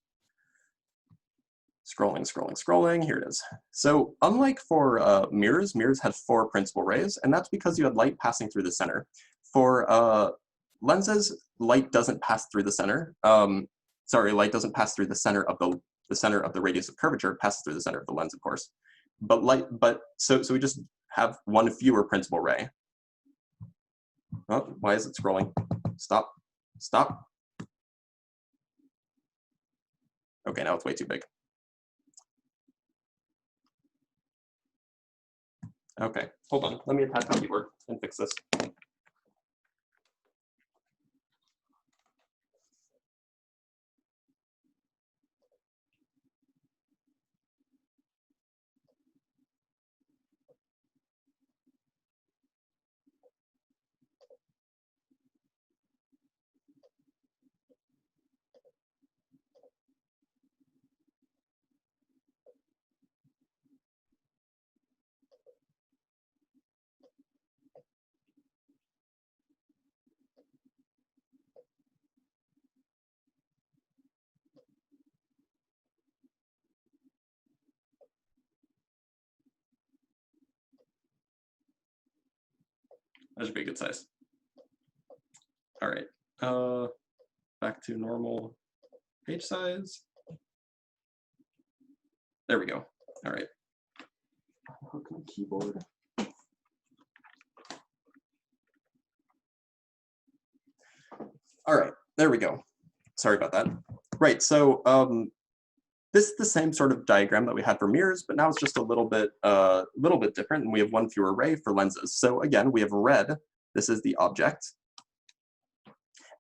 Scrolling, scrolling, scrolling, here it is. So unlike for mirrors, mirrors had 4 principal rays, and that's because you had light passing through the center. For lenses, light doesn't pass through the center. Light doesn't pass through the center of the radius of curvature. It passes through the center of the lens, of course. So we just have 1 fewer principal ray. Oh, why is it scrolling? Stop. Stop. Okay, now it's way too big. Okay, hold on. Let me attach my keyboard and fix this. That should be a good size. All right, back to normal page size. There we go. All right. Hook my keyboard. All right, there we go. Sorry about that. Right, so this is the same sort of diagram that we had for mirrors, but now it's just a little bit different, and we have one fewer ray for lenses. So again, we have red. This is the object.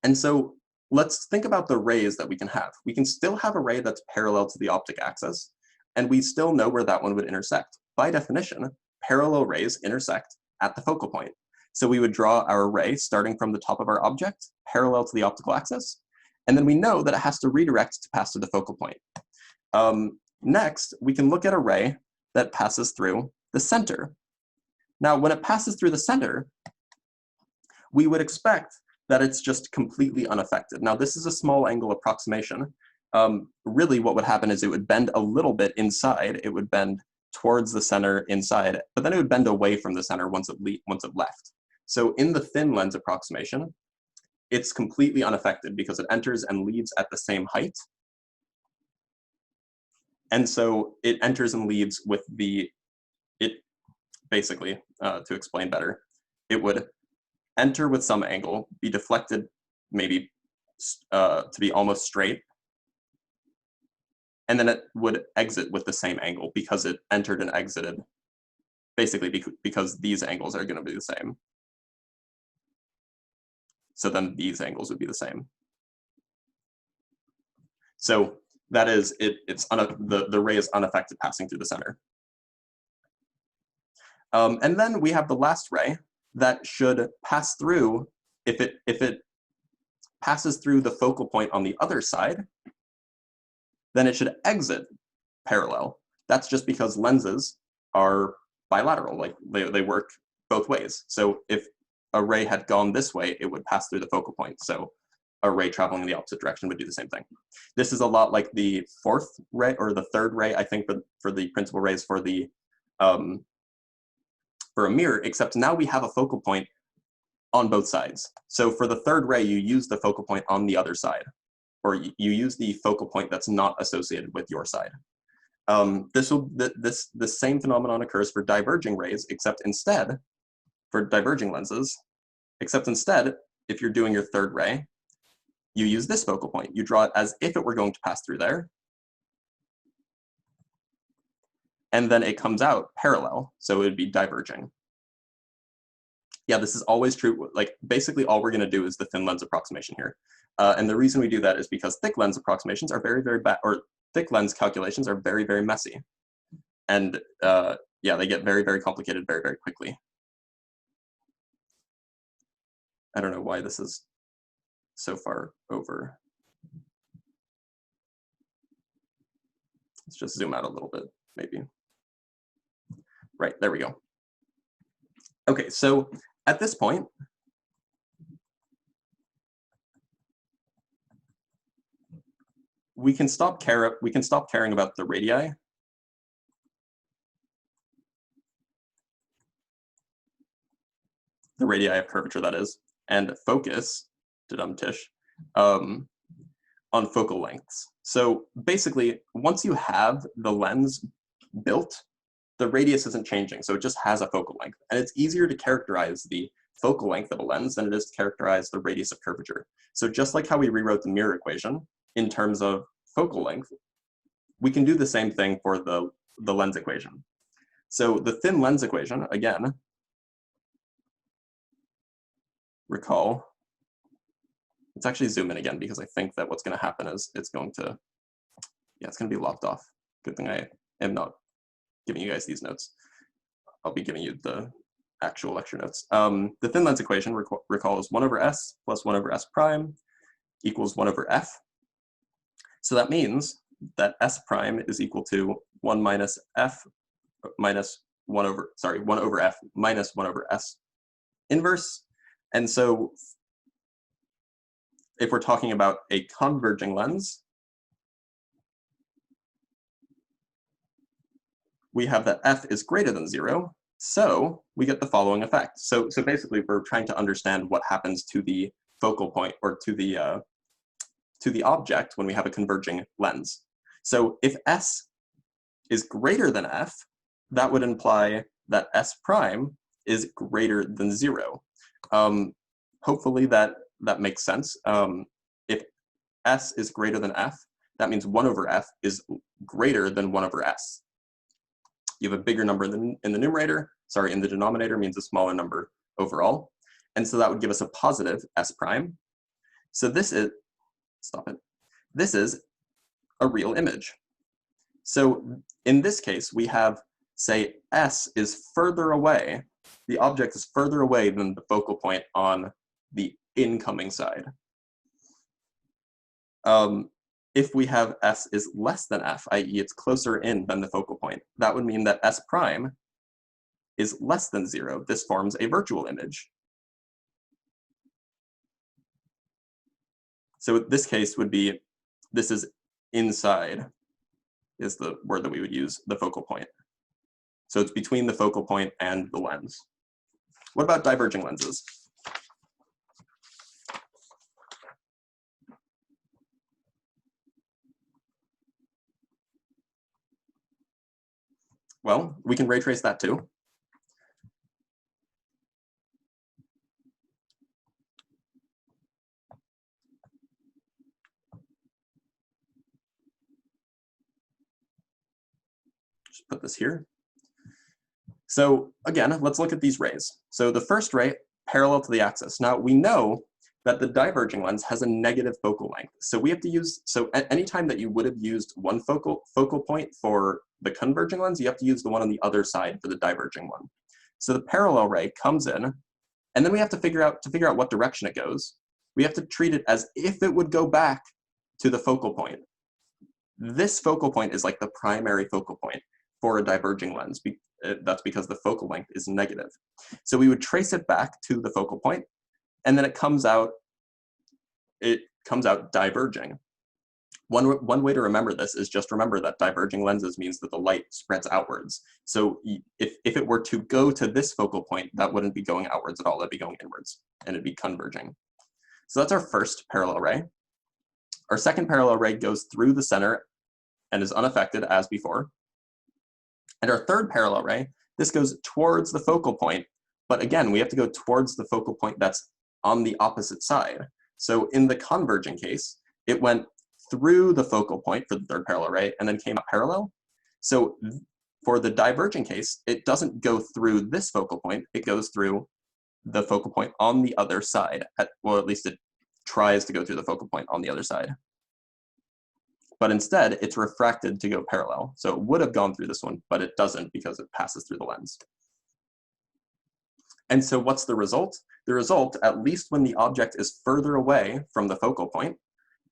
And so let's think about the rays that we can have. We can still have a ray that's parallel to the optic axis, and we still know where that one would intersect. By definition, parallel rays intersect at the focal point. So we would draw our ray starting from the top of our object, parallel to the optical axis, and then we know that it has to redirect to pass to the focal point. Next, we can look at a ray that passes through the center. Now, when it passes through the center, we would expect that it's just completely unaffected. Now, this is a small angle approximation. Really, what would happen is it would bend a little bit inside. It would bend towards the center inside, but then it would bend away from the center once it left. So in the thin lens approximation, it's completely unaffected because it enters and leaves at the same height. And so it enters and leaves with basically, to explain better, it would enter with some angle, be deflected maybe to be almost straight, and then it would exit with the same angle because it entered and exited, basically because these angles are going to be the same. So then these angles would be the same. So that is, the ray is unaffected passing through the center. And then we have the last ray that should pass through, if it passes through the focal point on the other side, then it should exit parallel. That's just because lenses are bilateral, like they work both ways. So if a ray had gone this way, it would pass through the focal point. So a ray traveling in the opposite direction would do the same thing. This is a lot like the fourth ray, or the third ray, I think, for the principal rays for the for a mirror, except now we have a focal point on both sides. So for the third ray, you use the focal point on the other side, or you use the focal point that's not associated with your side. The same phenomenon occurs for diverging rays, except instead, for diverging lenses, except instead, if you're doing your third ray, you use this focal point. You draw it as if it were going to pass through there, and then it comes out parallel, so it would be diverging. Yeah, this is always true. Like, basically all we're going to do is the thin lens approximation here. And the reason we do that is because thick lens approximations are very, very bad, or thick lens calculations are very, very messy. And yeah, they get very, very complicated very, very quickly. I don't know why this is so far over. Let's just zoom out a little bit, maybe. Right, there we go. Okay, so at this point, we can stop caring about the radii. The radii of curvature, that is, and focus, tish, on focal lengths. So basically, once you have the lens built, the radius isn't changing, so it just has a focal length. And it's easier to characterize the focal length of a lens than it is to characterize the radius of curvature. So just like how we rewrote the mirror equation in terms of focal length, we can do the same thing for the lens equation. So the thin lens equation, again, recall, let's actually zoom in again because I think that what's going to happen is it's going to be locked off. Good thing I am not giving you guys these notes. I'll be giving you the actual lecture notes. The thin lens equation, recall, is 1 over s plus 1 over s prime equals 1 over f. So that means that s prime is equal to 1 minus f minus 1 over f minus 1 over s inverse. And so if we're talking about a converging lens, we have that f is greater than 0, So we get the following effect. So basically, we're trying to understand what happens to the focal point or to the object when we have a converging lens. So if S is greater than F, that would imply that S prime is greater than 0. Hopefully that makes sense. If S is greater than F, that means 1 over F is greater than 1 over S. You have a bigger number in the numerator, sorry, in the denominator means a smaller number overall. And so that would give us a positive S prime. So this is, stop it, this is a real image. So in this case, we have, say, S is further away, the object is further away than the focal point on the incoming side. If we have S is less than F, i.e. it's closer in than the focal point, that would mean that S prime is less than 0. This forms a virtual image. So this case would be, this is inside, is the word that we would use, the focal point. So it's between the focal point and the lens. What about diverging lenses? Well, we can ray trace that too. Just put this here. So again, let's look at these rays. So the first ray, parallel to the axis. Now we know that the diverging lens has a negative focal length. So we have to use, so at any time that you would have used one focal point for the converging lens, you have to use the one on the other side for the diverging one. So the parallel ray comes in, and then we have to figure out what direction it goes. We have to treat it as if it would go back to the focal point. This focal point is like the primary focal point for a diverging lens. That's because the focal length is negative. So we would trace it back to the focal point, and then it comes out diverging. One way to remember this is just remember that diverging lenses means that the light spreads outwards. So if it were to go to this focal point, that wouldn't be going outwards at all, that'd be going inwards, and it'd be converging. So that's our first parallel ray. Our second parallel ray goes through the center and is unaffected as before. And our third parallel ray, this goes towards the focal point, but again, we have to go towards the focal point that's on the opposite side. So in the converging case, it went through the focal point for the third parallel ray and then came up parallel. So for the diverging case, it doesn't go through this focal point, it goes through the focal point on the other side, well, at least it tries to go through the focal point on the other side. But instead, it's refracted to go parallel. So it would have gone through this one, but it doesn't because it passes through the lens. And so what's the result? The result, at least when the object is further away from the focal point,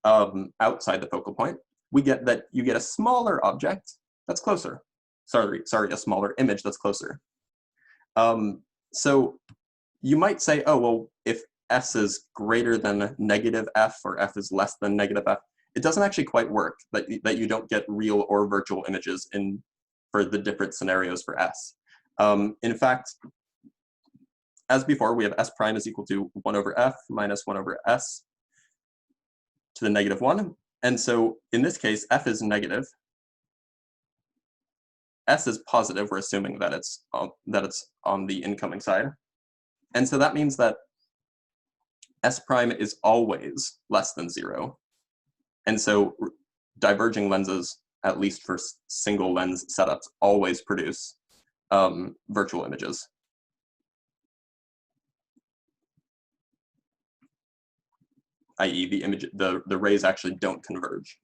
outside the focal point, you get a smaller object that's closer. Sorry, a smaller image that's closer. So you might say, oh, well, if S is greater than negative F or F is less than negative F, it doesn't actually quite work, that you don't get real or virtual images for the different scenarios for S. In fact, as before, we have S prime is equal to 1 over F minus 1 over S to the negative 1. And so in this case, F is negative. S is positive. We're assuming that it's on the incoming side. And so that means that S prime is always less than 0. And so diverging lenses, at least for single lens setups, always produce virtual images. I.e. the rays actually don't converge.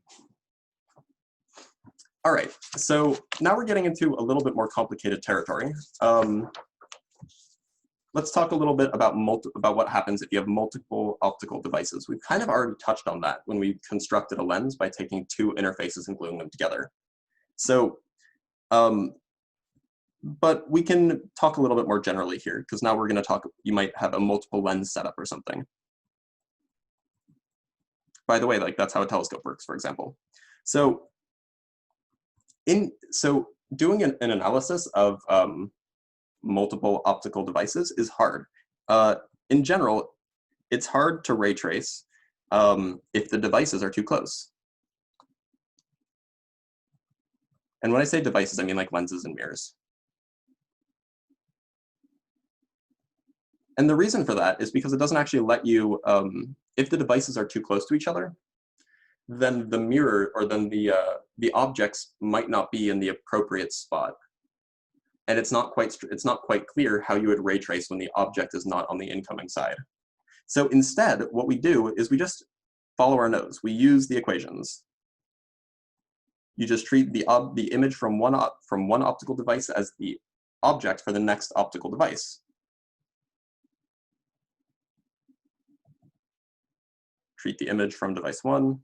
All right, so now we're getting into a little bit more complicated territory. Let's talk a little bit about what happens if you have multiple optical devices. We've kind of already touched on that when we constructed a lens by taking two interfaces and gluing them together. So, but we can talk a little bit more generally here, because now we're going to talk, you might have a multiple lens setup or something. By the way, like that's how a telescope works, for example. So, doing an analysis of multiple optical devices is hard. In general, it's hard to ray trace if the devices are too close. And when I say devices, I mean like lenses and mirrors. And the reason for that is because it doesn't actually let you, if the devices are too close to each other, then the mirror or then the objects might not be in the appropriate spot. And it's not quite clear how you would ray trace when the object is not on the incoming side. So instead, what we do is we just follow our nose. We use the equations. You just treat the image from one optical device as the object for the next optical device. Treat the image from device 1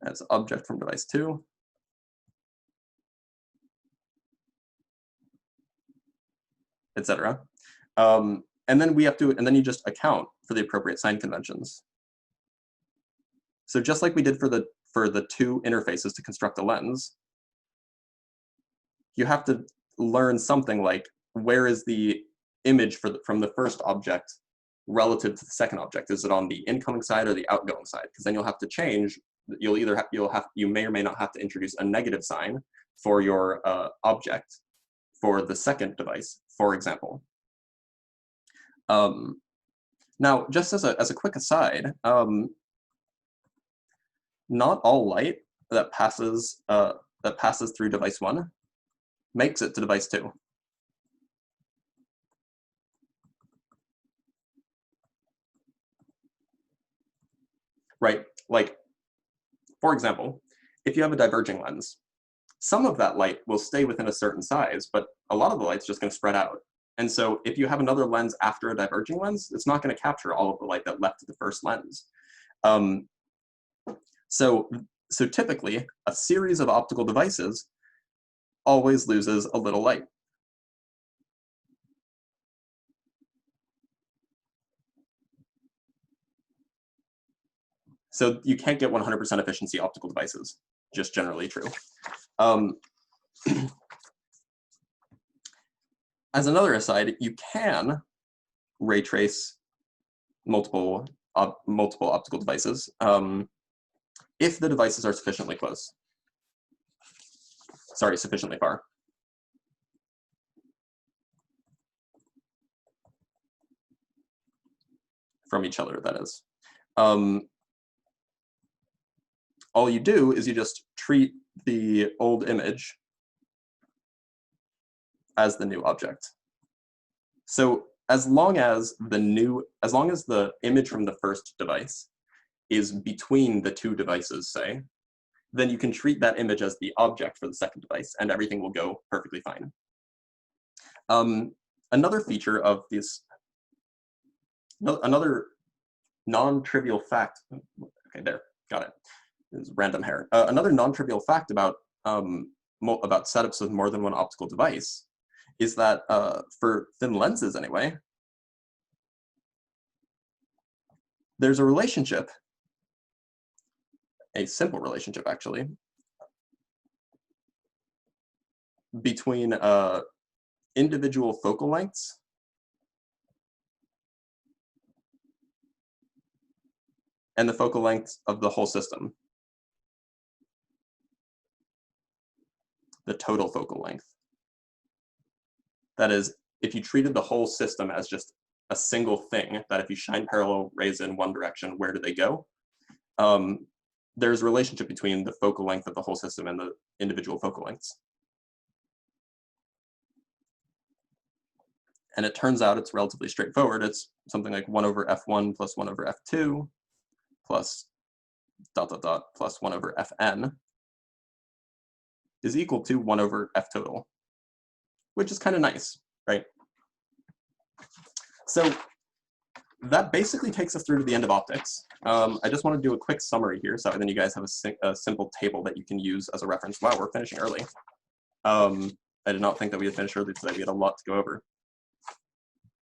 as object from device 2. Etc. And then you just account for the appropriate sign conventions. So just like we did for the two interfaces to construct a lens, you have to learn something like, where is the image from the first object relative to the second object? Is it on the incoming side or the outgoing side? Because then you'll have to change. You may or may not have to introduce a negative sign for your object for the second device, for example. Now, just as a quick aside, not all light that passes through device 1 makes it to device 2. Right? Like, for example, if you have a diverging lens, some of that light will stay within a certain size, but a lot of the light's just going to spread out. And so if you have another lens after a diverging lens, it's not going to capture all of the light that left the first lens. So typically, a series of optical devices always loses a little light. So you can't get 100% efficiency optical devices, just generally true. As another aside, you can ray trace multiple optical devices if the devices are sufficiently close. Sorry, sufficiently far. From each other, that is. All you do is you just treat the old image as the new object. So as long as the image from the first device is between the two devices, say, then you can treat that image as the object for the second device, and everything will go perfectly fine. Another feature of this, another non-trivial fact, okay, there, got it. It's random hair. Another non-trivial fact about setups with more than one optical device is that for thin lenses anyway, there's a relationship, a simple relationship actually, between individual focal lengths and the focal length of the whole system, the total focal length. That is, if you treated the whole system as just a single thing, that if you shine parallel rays in one direction, where do they go? There's a relationship between the focal length of the whole system and the individual focal lengths. And it turns out it's relatively straightforward. It's something like 1 over f1 plus 1 over f2 plus ... plus 1 over fn is equal to 1 over f total, which is kind of nice, right? So that basically takes us through to the end of optics. I just want to do a quick summary here, so then you guys have a simple table that you can use as a reference. Wow, we're finishing early. I did not think that we had finished early today. We had a lot to go over.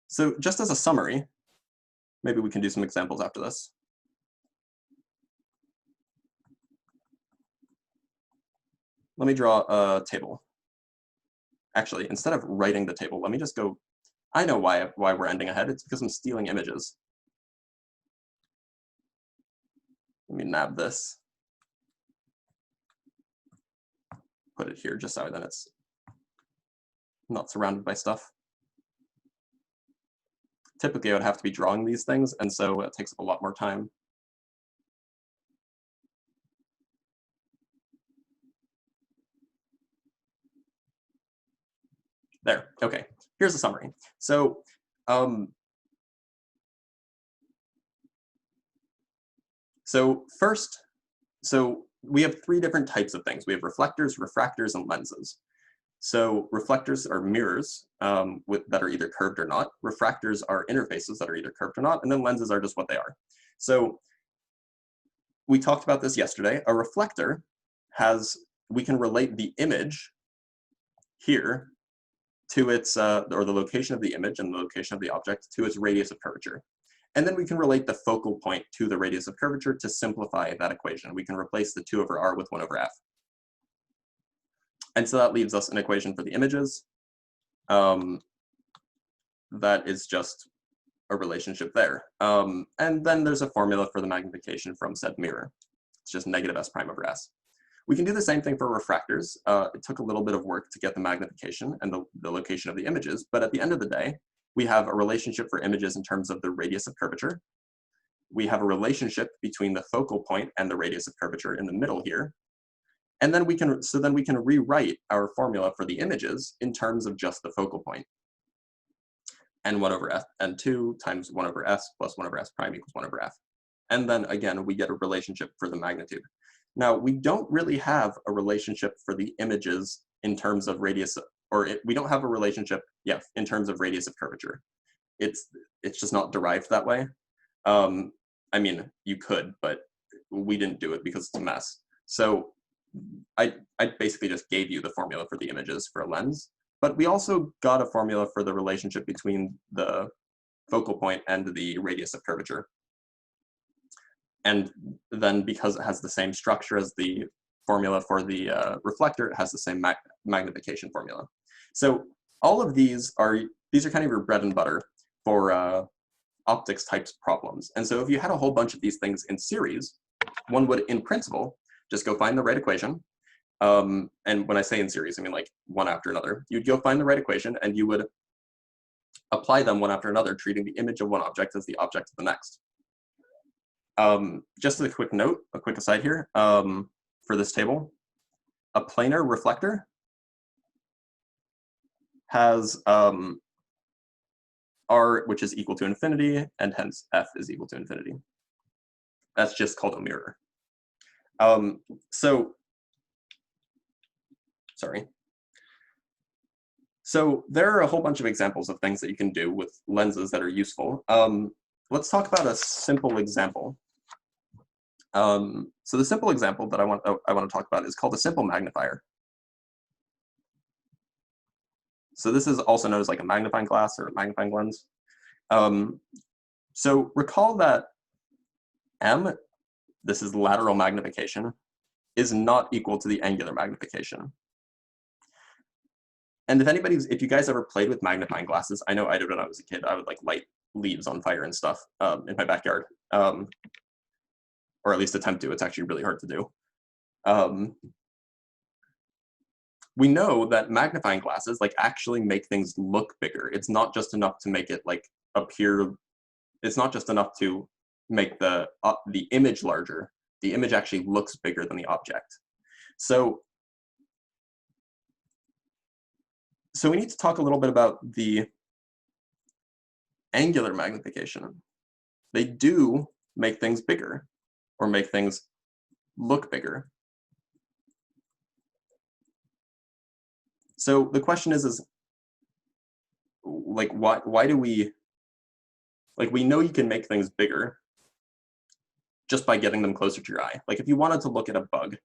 So just as a summary, maybe we can do some examples after this. Let me draw a table. Actually, instead of writing the table, let me just go, I know why we're ending ahead. It's because I'm stealing images. Let me nab this. Put it here just so then it's not surrounded by stuff. Typically, I would have to be drawing these things, and so it takes up a lot more time. There, okay. Here's a summary. So, first, we have three different types of things. We have reflectors, refractors, and lenses. So reflectors are mirrors that are either curved or not. Refractors are interfaces that are either curved or not, and then lenses are just what they are. So we talked about this yesterday. A reflector we can relate the image here to its, or the location of the image and the location of the object to its radius of curvature. And then we can relate the focal point to the radius of curvature to simplify that equation. We can replace the 2 over r with 1 over f. And so that leaves us an equation for the images. That is just a relationship there. And then there's a formula for the magnification from said mirror. It's just negative s prime over s. We can do the same thing for refractors. It took a little bit of work to get the magnification and the location of the images, but at the end of the day, we have a relationship for images in terms of the radius of curvature. We have a relationship between the focal point and the radius of curvature in the middle here. And then we can rewrite our formula for the images in terms of just the focal point. N1 over f, N2 times 1 over s plus 1 over s prime equals 1 over f. And then again, we get a relationship for the magnitude. Now, we don't really have a relationship for the images in terms of radius, we don't have a relationship, in terms of radius of curvature. It's just not derived that way. I mean, you could, but we didn't do it because it's a mess. So I basically just gave you the formula for the images for a lens, but we also got a formula for the relationship between the focal point and the radius of curvature. And then because it has the same structure as the formula for the reflector, it has the same magnification formula. So all of these are kind of your bread and butter for optics types problems. And so if you had a whole bunch of these things in series, one would, in principle, just go find the right equation. And when I say in series, I mean like one after another. You'd go find the right equation and you would apply them one after another, treating the image of one object as the object of the next. Just a quick note, a quick aside here, for this table, a planar reflector has r, which is equal to infinity, and hence f is equal to infinity. That's just called a mirror. So there are a whole bunch of examples of things that you can do with lenses that are useful. Let's talk about a simple example. So the simple example that I want to talk about is called a simple magnifier. So this is also known as like a magnifying glass or a magnifying lens. So recall that M, this is lateral magnification, is not equal to the angular magnification. And if you guys ever played with magnifying glasses, I know I did when I was a kid. I would like light leaves on fire and stuff in my backyard, or at least attempt to. It's actually really hard to do. We know that magnifying glasses like actually make things look bigger. It's not just enough to make it like appear. It's not just enough to make the image larger. The image actually looks bigger than the object. So we need to talk a little bit about the angular magnification. They do make things bigger or make things look bigger. So the question is like, why do we, like, we know you can make things bigger just by getting them closer to your eye. Like if you wanted to look at a bug,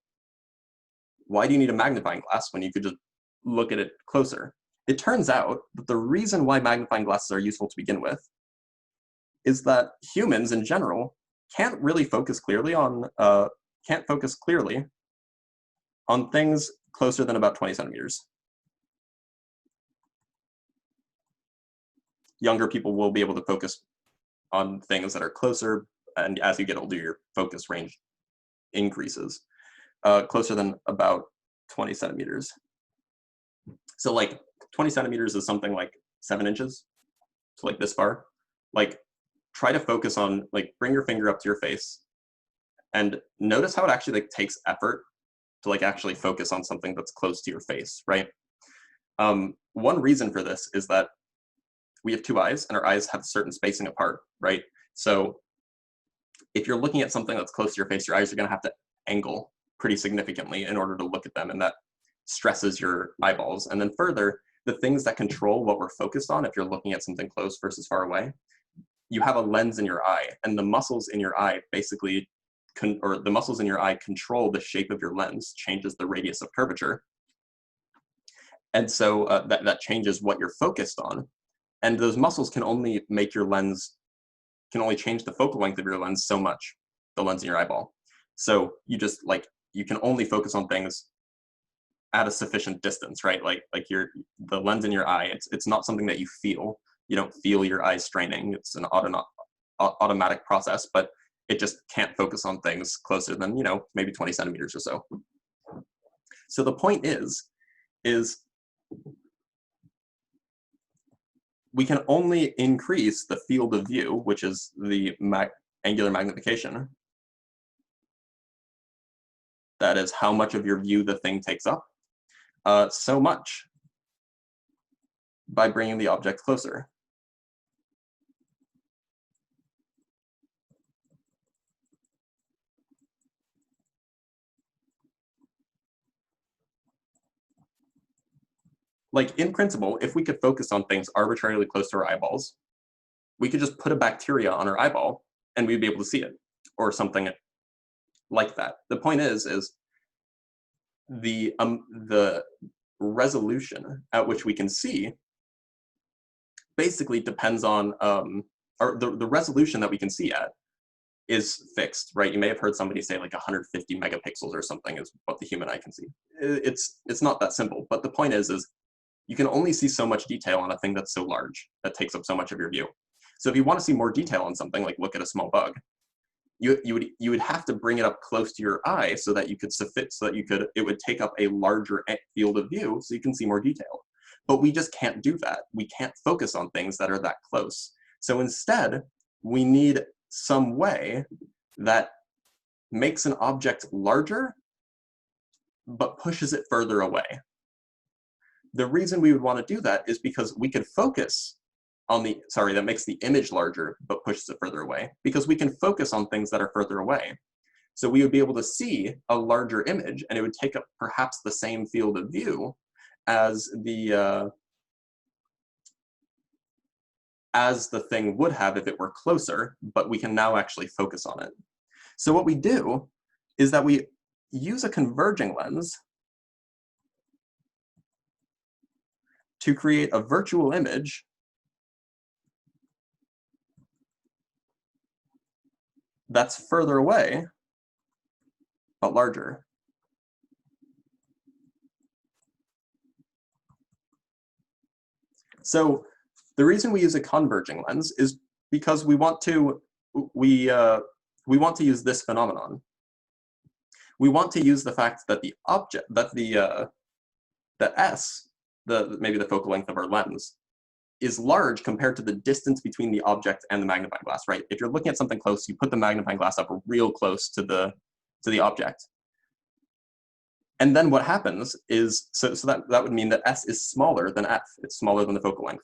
why do you need a magnifying glass when you could just look at it closer? It turns out that the reason why magnifying glasses are useful to begin with is that humans in general can't really focus clearly on, things closer than about 20 centimeters. younger people will be able to focus on things that are closer, and as you get older, your focus range increases, closer than about 20 centimeters. So like 20 centimeters is something like 7 inches, so like this far. Like try to focus on, like bring your finger up to your face and notice how it actually like takes effort to like actually focus on something that's close to your face, right? One reason for this is that we have 2 eyes and our eyes have certain spacing apart, right? So if you're looking at something that's close to your face, your eyes are gonna have to angle pretty significantly in order to look at them, and that stresses your eyeballs. And then further, the things that control what we're focused on, if you're looking at something close versus far away, you have a lens in your eye, and the muscles in your eye basically, the muscles in your eye control the shape of your lens, changes the radius of curvature. And so that changes what you're focused on. And those muscles can only make your lens, can only change the focal length of your lens so much, the lens in your eyeball. So you just like, you can only focus on things at a sufficient distance, right? Like the lens in your eye, it's not something that you feel. You don't feel your eyes straining. It's an automatic process, but it just can't focus on things closer than, you know, maybe 20 centimeters or so. So the point is we can only increase the field of view, which is the angular magnification. That is how much of your view the thing takes up, so much by bringing the object closer. Like in principle, if we could focus on things arbitrarily close to our eyeballs, we could just put a bacteria on our eyeball and we'd be able to see it, or something like that. The point is the resolution at which we can see basically depends on, the resolution that we can see at is fixed, right? You may have heard somebody say like 150 megapixels or something is what the human eye can see. It's not that simple, but the point is you can only see so much detail on a thing that's so large, that takes up so much of your view. So if you want to see more detail on something, like look at a small bug, you would have to bring it up close to your eye so that it would take up a larger field of view so you can see more detail. But we just can't do that. We can't focus on things that are that close. So instead, we need some way that makes an object larger, but pushes it further away. The reason we would want to do that is because we could focus on that makes the image larger, but pushes it further away, because we can focus on things that are further away. So we would be able to see a larger image, and it would take up perhaps the same field of view as the thing would have if it were closer, but we can now actually focus on it. So what we do is that we use a converging lens to create a virtual image that's further away, but larger. So the reason we use a converging lens is because we want to use this phenomenon. We want to use the fact that the object, that maybe the focal length of our lens, is large compared to the distance between the object and the magnifying glass, right? If you're looking at something close, you put the magnifying glass up real close to the object. And then what happens is, so that would mean that S is smaller than F. It's smaller than the focal length.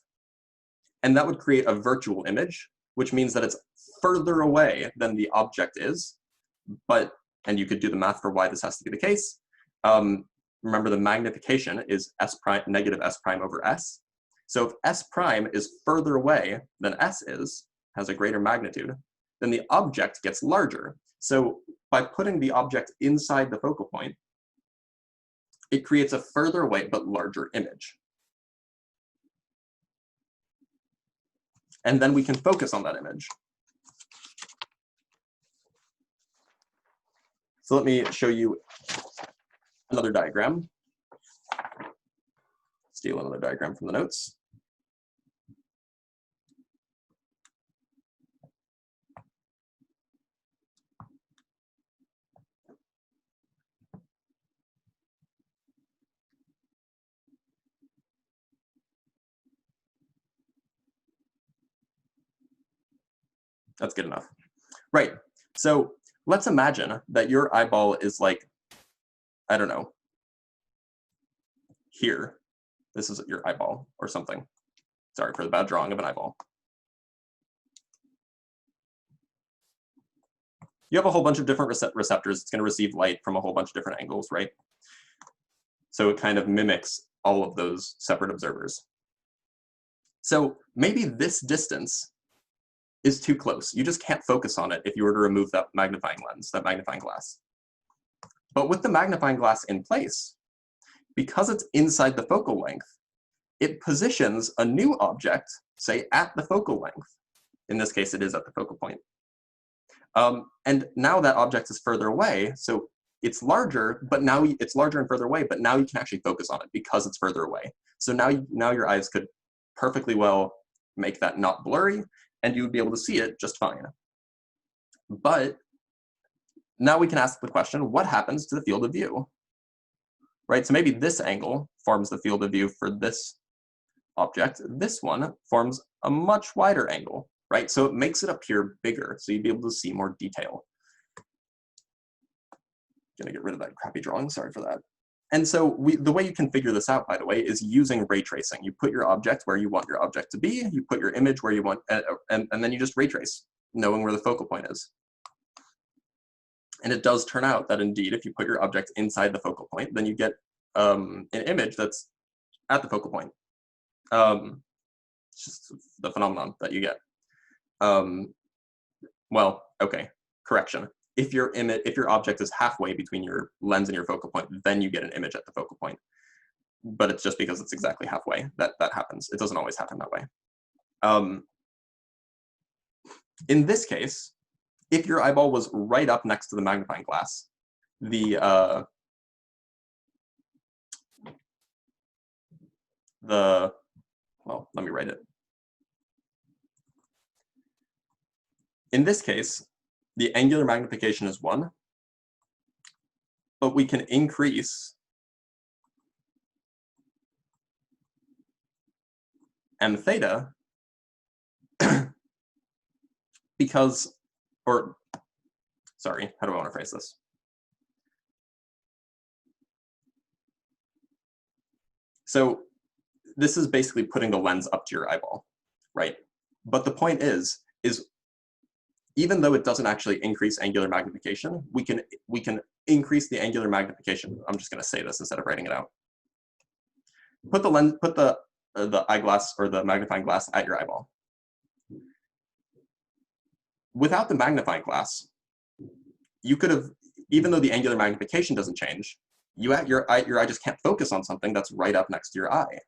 And that would create a virtual image, which means that it's further away than the object is. And you could do the math for why this has to be the case. Remember, the magnification is negative S prime over S. So if S prime is further away than S is, has a greater magnitude, then the object gets larger. So by putting the object inside the focal point, it creates a further away but larger image. And then we can focus on that image. So let me show you another diagram. Steal another diagram from the notes. That's good enough. Right. So let's imagine that your eyeball is like, I don't know, here. This is your eyeball or something. Sorry for the bad drawing of an eyeball. You have a whole bunch of different receptors. It's going to receive light from a whole bunch of different angles, right? So it kind of mimics all of those separate observers. So maybe this distance is too close. You just can't focus on it if you were to remove that magnifying lens, that magnifying glass. But with the magnifying glass in place, because it's inside the focal length, it positions a new object, say at the focal length. In this case, it is at the focal point. And now that object is further away, so it's larger, but now it's larger and further away, but now you can actually focus on it because it's further away. So now your eyes could perfectly well make that not blurry, and you would be able to see it just fine. But now we can ask the question, what happens to the field of view? Right, so maybe this angle forms the field of view for this object. This one forms a much wider angle, right? So it makes it appear bigger, so you'd be able to see more detail. Gonna get rid of that crappy drawing, sorry for that. And so the way you can figure this out, by the way, is using ray tracing. You put your object where you want your object to be, you put your image where you want, and then you just ray trace, knowing where the focal point is. And it does turn out that indeed, if you put your object inside the focal point, then you get an image that's at the focal point. It's just the phenomenon that you get. Well, okay, correction. If your object is halfway between your lens and your focal point, then you get an image at the focal point. But it's just because it's exactly halfway that happens. It doesn't always happen that way. In this case, if your eyeball was right up next to the magnifying glass, well, let me write it. In this case, the angular magnification is 1, but we can increase m theta because, or sorry, how do I want to phrase this? So this is basically putting the lens up to your eyeball, right? But the point is even though it doesn't actually increase angular magnification, we can increase the angular magnification. I'm just going to say this instead of writing it out. Put the eyeglass or the magnifying glass at your eyeball. Without the magnifying glass, you could have, even though the angular magnification doesn't change, your eye just can't focus on something that's right up next to your eye.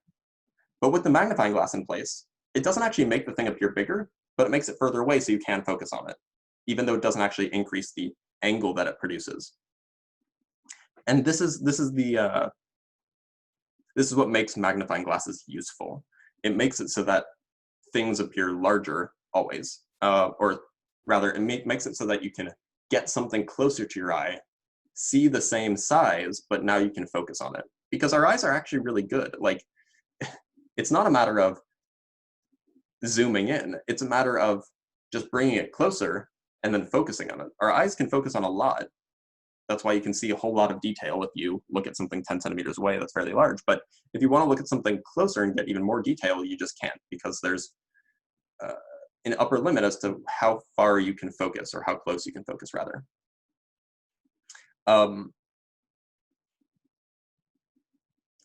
But with the magnifying glass in place, it doesn't actually make the thing appear bigger, but it makes it further away so you can focus on it, even though it doesn't actually increase the angle that it produces. And this is what makes magnifying glasses useful. It makes it so that things appear larger always, or rather, it makes it so that you can get something closer to your eye, see the same size, but now you can focus on it. Because our eyes are actually really good. Like, it's not a matter of zooming in. It's a matter of just bringing it closer and then focusing on it. Our eyes can focus on a lot. That's why you can see a whole lot of detail if you look at something 10 centimeters away that's fairly large. But if you want to look at something closer and get even more detail, you just can't, because there's an upper limit as to how far you can focus, or how close you can focus, rather.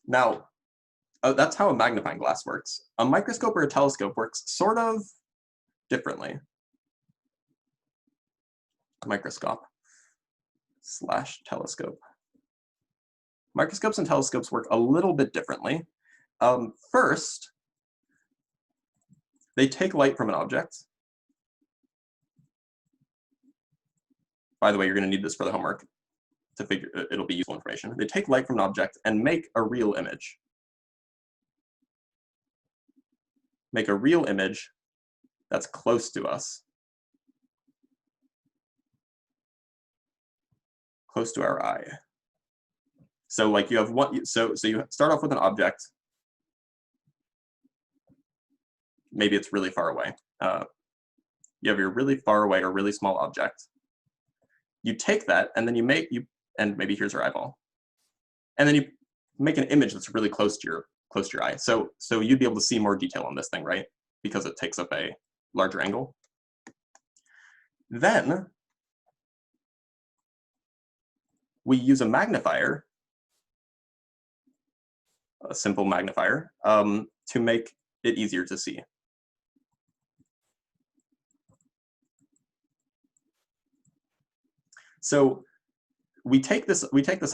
Now, that's how a magnifying glass works. A microscope or a telescope works sort of differently. Microscope / telescope. Microscopes and telescopes work a little bit differently. First, they take light from an object. By the way, you're going to need this for the homework to figure, it'll be useful information. They take light from an object and make a real image. Make a real image that's close to us. Close to our eye. So like you have one, so you start off with an object. Maybe it's really far away. You have your really far away or really small object. You take that, and then and maybe here's your eyeball. And then you make an image that's really close to your eye. So you'd be able to see more detail on this thing, right? Because it takes up a larger angle. Then we use a magnifier, a simple magnifier, to make it easier to see. So we take this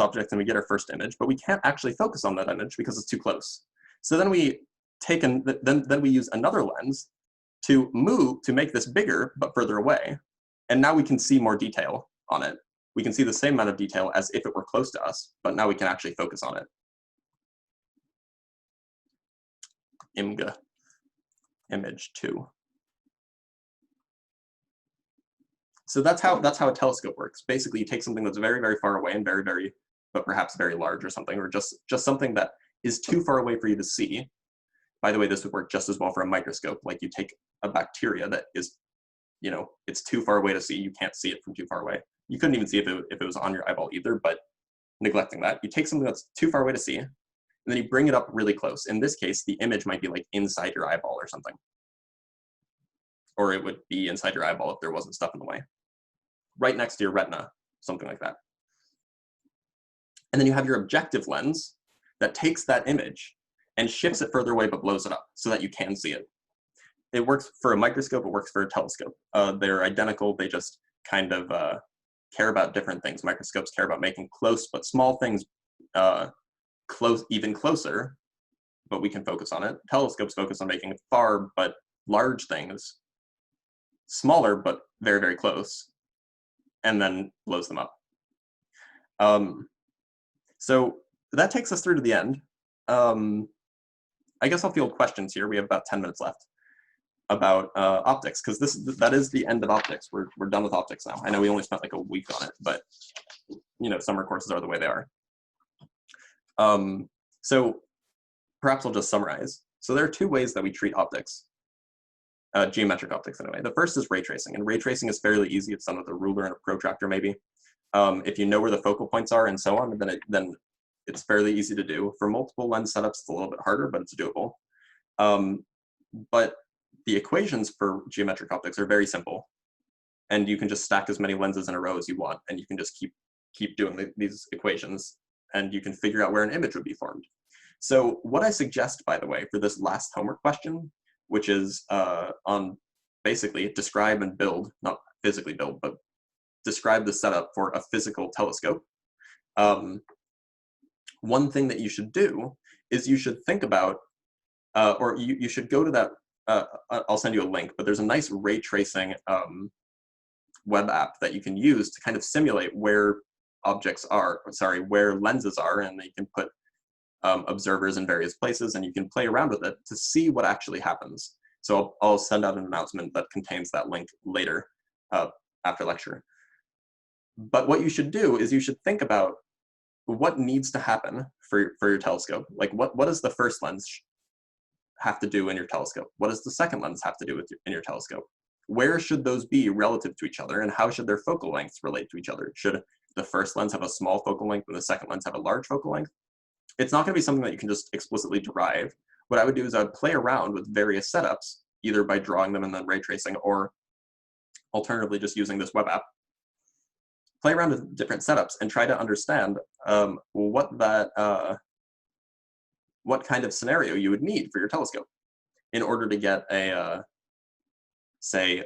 object and we get our first image, but we can't actually focus on that image because it's too close. So then we use another lens to make this bigger but further away, and now we can see more detail on it. We can see the same amount of detail as if it were close to us, but now we can actually focus on it. Image 2. So that's how a telescope works. Basically, you take something that's very, very far away and but perhaps very large or something, or just something that is too far away for you to see. By the way, this would work just as well for a microscope. Like you take a bacteria that is, it's too far away to see. You can't see it from too far away. You couldn't even see if it was on your eyeball either, but neglecting that, you take something that's too far away to see, and then you bring it up really close. In this case, the image might be like inside your eyeball or something. Or it would be inside your eyeball if there wasn't stuff in the way. Right next to your retina, something like that. And then you have your objective lens that takes that image and shifts it further away but blows it up so that you can see it. It works for a microscope, it works for a telescope. They're identical, they just kind of care about different things. Microscopes care about making close but small things even closer, but we can focus on it. Telescopes focus on making far but large things smaller but very, very close, and then blows them up. So that takes us through to the end. I guess I'll field questions here. We have about 10 minutes left about optics, because that is the end of optics. We're done with optics now. I know we only spent like a week on it, but summer courses are the way they are. So perhaps I'll just summarize. So there are two ways that we treat optics. Geometric optics anyway. The first is ray tracing, and ray tracing is fairly easy. It's done with a ruler and a protractor maybe. If you know where the focal points are and so on, then it's fairly easy to do. For multiple lens setups, it's a little bit harder, but it's doable. But the equations for geometric optics are very simple, and you can just stack as many lenses in a row as you want, and you can just keep doing these equations, and you can figure out where an image would be formed. So what I suggest, by the way, for this last homework question, which is on basically describe and build, not physically build, but describe the setup for a physical telescope. One thing that you should do is you should think about, or you should go to that, I'll send you a link, but there's a nice ray tracing web app that you can use to kind of simulate where where lenses are, and you can put observers in various places, and you can play around with it to see what actually happens. So I'll send out an announcement that contains that link later after lecture. But what you should do is you should think about what needs to happen for your telescope. Like what does the first lens have to do in your telescope? What does the second lens have to do in your telescope? Where should those be relative to each other, and how should their focal lengths relate to each other? Should the first lens have a small focal length and the second lens have a large focal length? It's not going to be something that you can just explicitly derive. What I would do is I would play around with various setups, either by drawing them and then ray tracing, or alternatively just using this web app. Play around with different setups and try to understand what kind of scenario you would need for your telescope in order to get a, say,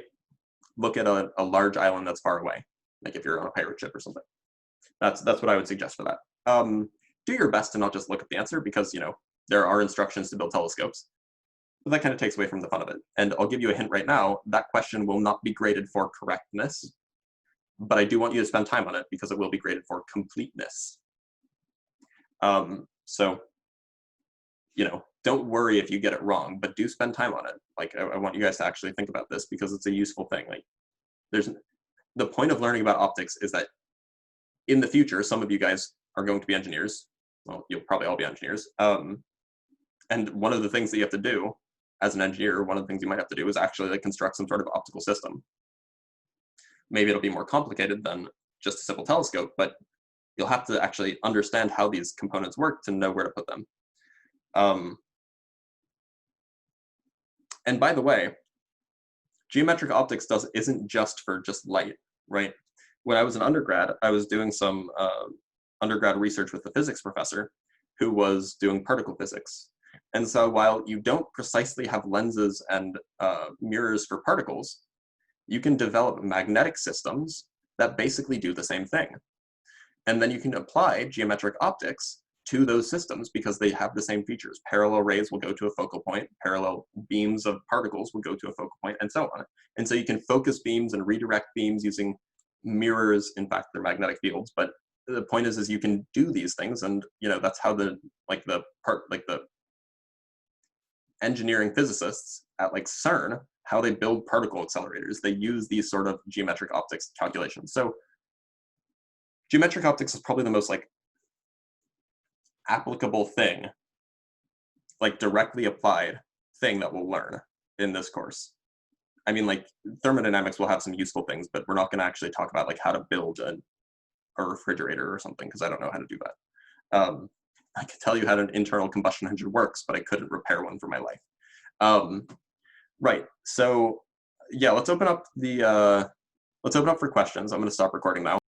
look at a large island that's far away, like if you're on a pirate ship or something. That's what I would suggest for that. Do your best to not just look at the answer, because there are instructions to build telescopes, but that kind of takes away from the fun of it. And I'll give you a hint right now, that question will not be graded for correctness, but I do want you to spend time on it because it will be graded for completeness. So, don't worry if you get it wrong, but do spend time on it. Like, I want you guys to actually think about this because it's a useful thing. Like, the point of learning about optics is that in the future, some of you guys are going to be engineers. Well, you'll probably all be engineers. And one of the things that you have to do as an engineer, one of the things you might have to do is actually like construct some sort of optical system. Maybe it'll be more complicated than just a simple telescope, but you'll have to actually understand how these components work to know where to put them. And by the way, geometric optics isn't just for just light, right? When I was an undergrad, I was doing some undergrad research with a physics professor who was doing particle physics. And so while you don't precisely have lenses and mirrors for particles, you can develop magnetic systems that basically do the same thing. And then you can apply geometric optics to those systems because they have the same features. Parallel rays will go to a focal point, parallel beams of particles will go to a focal point, and so on. And so you can focus beams and redirect beams using mirrors. In fact, they're magnetic fields, but the point is you can do these things, and that's how the engineering physicists at like CERN, how they build particle accelerators. They use these sort of geometric optics calculations. So geometric optics is probably the most like applicable thing, like directly applied thing that we'll learn in this course. I mean, like thermodynamics will have some useful things, but we're not going to actually talk about like how to build a refrigerator or something, because I don't know how to do that. I could tell you how an internal combustion engine works, but I couldn't repair one for my life. Right. So yeah, let's open up for questions. I'm going to stop recording now.